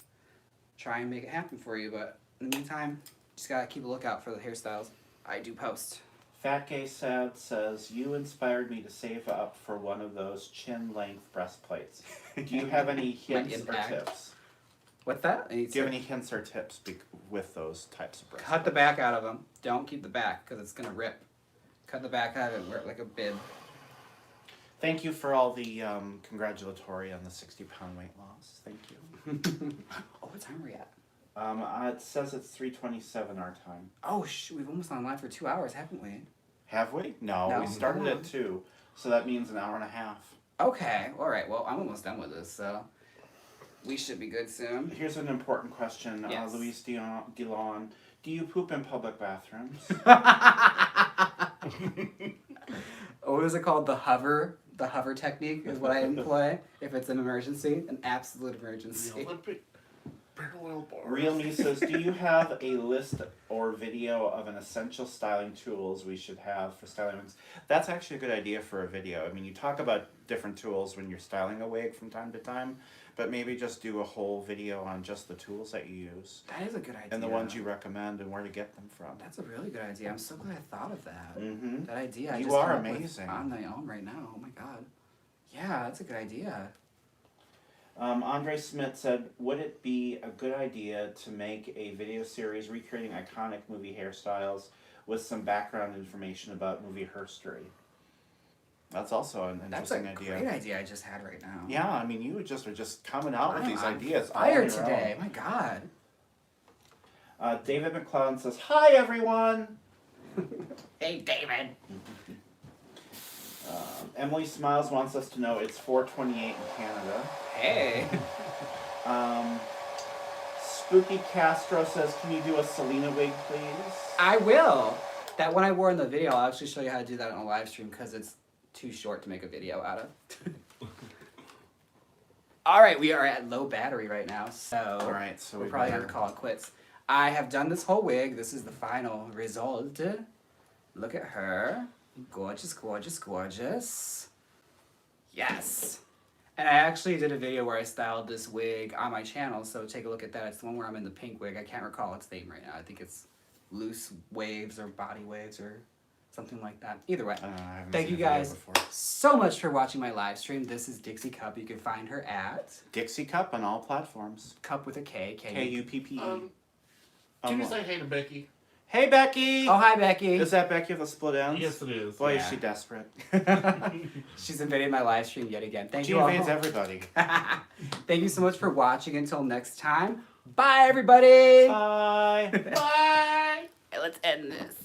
try and make it happen for you. But in the meantime, just gotta keep a lookout for the hairstyles I do post. Fat Gay Sad says, you inspired me to save up for one of those chin-length breastplates. Do you have any hints or impact. tips? What's that? Do you have any hints or tips with those types of breastplates? Cut the back out of them. Don't keep the back because it's gonna rip. Cut the back out of it and wear it like a bib. Thank you for all the congratulatory on the 60-pound weight loss. Thank you. Oh, what time are we at? It says it's 3:27 our time. Oh, we've almost been online for 2 hours, haven't we? Have we? No, No, we started come on. at 2, so that means an hour and a half. Okay, all right. Well, I'm almost done with this, so we should be good soon. Here's an important question, Yes. Luis Dillon. Do you poop in public bathrooms? What is it called? The hover technique is what I employ if it's an emergency, an absolute emergency. The Olympic parallel bar. Real Me says, do you have a list or video of an essential styling tools we should have for styling wigs? That's actually a good idea for a video. I mean, you talk about different tools when you're styling a wig from time to time, but maybe just do a whole video on just the tools that you use That is a good idea. and the ones you recommend and where to get them from. That's a really good idea. I'm so glad I thought of that. Mm-hmm. That idea. I You just are come up with amazing. on my own right now. Oh my god. Yeah, that's a good idea. Andre Smith said, would it be a good idea to make a video series recreating iconic movie hairstyles with some background information about movie history? That's also an That's a interesting idea. great idea I just had right now. Yeah, I mean, you just are just coming out with I'm these on ideas. all Fire on your today. My god. own. David McClellan says, hi, everyone. Hey, David. Emily Smiles wants us to know it's 4:28 in Canada. Hey. Spooky Castro says, can you do a Selena wig, please? I will. That one I wore in the video, I'll actually show you how to do that on a live stream because it's too short to make a video out of. All right, we are at low battery right now, so All right, so we're we probably better- going to call it quits. I have done this whole wig. This is the final result. Look at her. Gorgeous, gorgeous, gorgeous. Yes. And I actually did a video where I styled this wig on my channel, so take a look at that. It's the one where I'm in the pink wig. I can't recall its name right now. I think it's Loose Waves or Body Waves or something like that. Either way. I haven't Thank seen you a video guys before. so much for watching my live stream. This is Dixie Kuppe. You can find her at Dixie Kuppe on all platforms. Cup with a K. K-U-P-P-E. Can you say hey to Becky? Hey, Becky! Oh, hi, Becky. Is that Becky of the split ends? Yes, it is. Boy, Yeah. is she desperate. She's invaded my live stream yet again. Thank She you all. invades everybody. Thank you so much for watching. Until next time, bye, everybody. Bye. Bye! Let's end this.